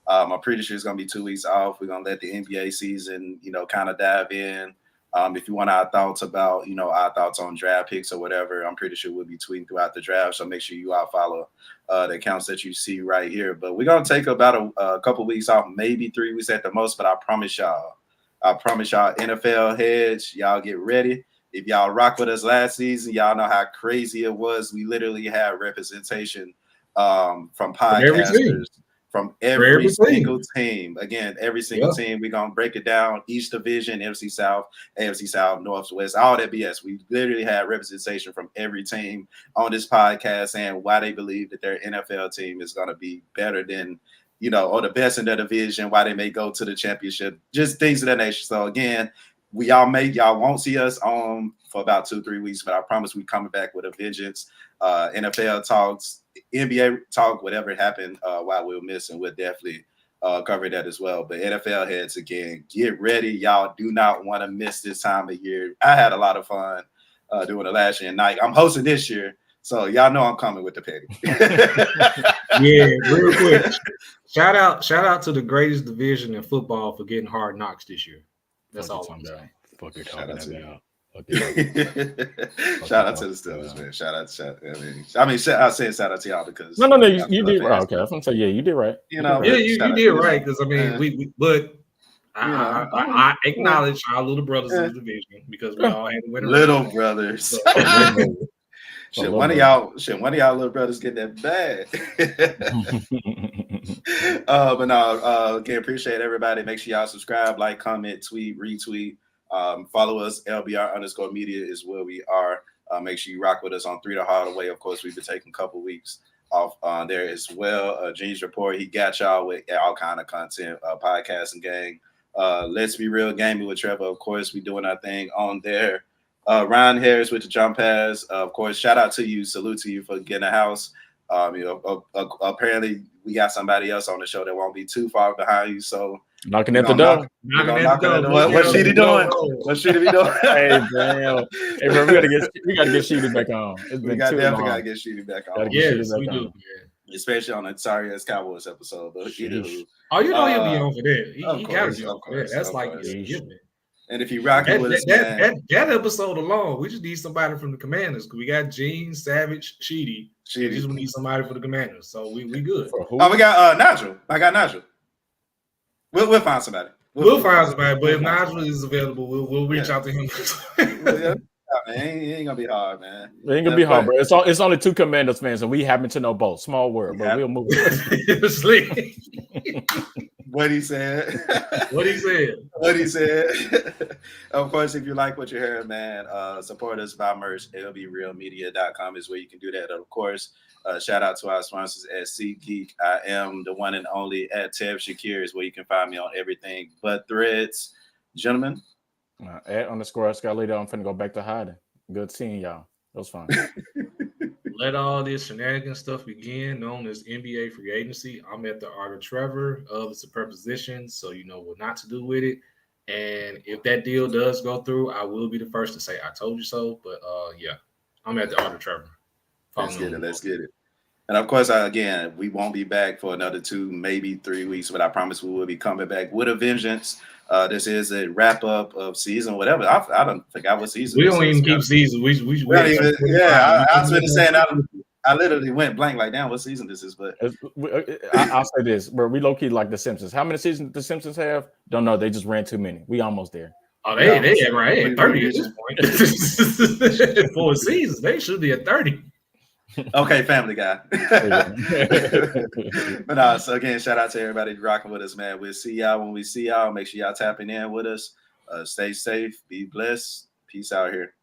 I'm pretty sure it's going to be 2 weeks off. We're going to let the NBA season, kind of dive in. If you want our thoughts about, our thoughts on draft picks or whatever, I'm pretty sure we'll be tweeting throughout the draft. So make sure you all follow the accounts that you see right here. But we're going to take about a couple weeks off, maybe 3 weeks at the most. But I promise y'all, NFL heads, y'all get ready. If y'all rock with us last season, y'all know how crazy it was. We literally had representation from podcasters. From every single team. Again, every single team. We're going to break it down. Each division, NFC South, AFC South, Northwest, all that BS. We literally had representation from every team on this podcast and why they believe that their NFL team is going to be better than, or the best in their division, why they may go to the championship, just things of that nature. So, again, y'all won't see us on for about 2-3 weeks, but I promise we coming back with a vengeance. NFL talks, NBA talk, whatever happened while we were missing, we'll definitely cover that as well. But NFL heads, again, get ready. Y'all do not want to miss this time of year. I had a lot of fun doing it last year, and I'm hosting this year, so y'all know I'm coming with the petty. Yeah, real quick. Shout out to the greatest division in football for getting Hard Knocks this year. That's all I'm saying. Shout out to you. Shout out to the Steelers, man. I said shout out to y'all because no, you did right. Okay, I was gonna say you did right. You did right because I acknowledge our little brothers in the division because we all had to win. Little brothers. Should one of y'all little brothers get that bag? But no, again, appreciate everybody. Make sure y'all subscribe, like, comment, tweet, retweet. Follow us. LBR_media is where we are. Make sure you rock with us on 3 the Hard Way. Of course, we've been taking a couple weeks off on there as well. Gene's Report, he got y'all with all kind of content, podcasting gang. Let's Be Real Gaming with Trevor. Of course, we doing our thing on there. Ryan Harris with the jump pass. Of course, shout out to you. Salute to you for getting a house. Apparently, we got somebody else on the show that won't be too far behind you. So knocking at the door. What's Sheedy doing? What's Sheedy be doing? Hey, damn. Hey, bro, we gotta get Sheedy back on. We definitely gotta get Sheedy back on. Yes, we do. Especially on the Sorry Ass Cowboys episode. But he'll be on for that. He gotta be on for that. That's like his given. And if you rocking with us, man, that episode alone, we just need somebody from the Commanders. We got Gene, Savage, Sheedy. We just need somebody for the Commanders. So we good. We got Nigel. I got Nigel. We'll find somebody. We'll find somebody. But if Nigel is available, we'll reach out to him. It ain't gonna be hard, man. It ain't gonna be hard, bro. It's only 2 Commanders fans, and we happen to know both. Small world, but we'll move. What he said. Of course, if you like what you heard, man, support us by merch. LBRealmedia.com is where you can do that. Of course, shout out to our sponsors at SeatGeek. I am the one and only at Tev Shakir is where you can find me on everything but Threads. Gentlemen. @_Escalator. I'm finna go back to hiding. Good seeing y'all. That was fun. Let all this shenanigans stuff begin, known as NBA free agency. I'm at the Art of Trevor. It's a preposition, so you know what not to do with it. And if that deal does go through, I will be the first to say I told you so. But I'm at the Art of Trevor. Let's get it. And of course, again, we won't be back for another 2, maybe 3 weeks, but I promise we will be coming back with a vengeance. This is a wrap up of season, whatever. I don't forgot what season. We don't even keep season. I was going to say I literally went blank like, damn, what season this is? But I'll say this, bro. We low key like The Simpsons. How many seasons The Simpsons have? Don't know. They just ran too many. We almost there. Oh, they at 30 at this point. 4 seasons, they should be at 30. Okay, Family Guy. But so again, shout out to everybody rocking with us, man. We'll see y'all when we see y'all. Make sure y'all tapping in with us. Stay safe, be blessed. Peace out here.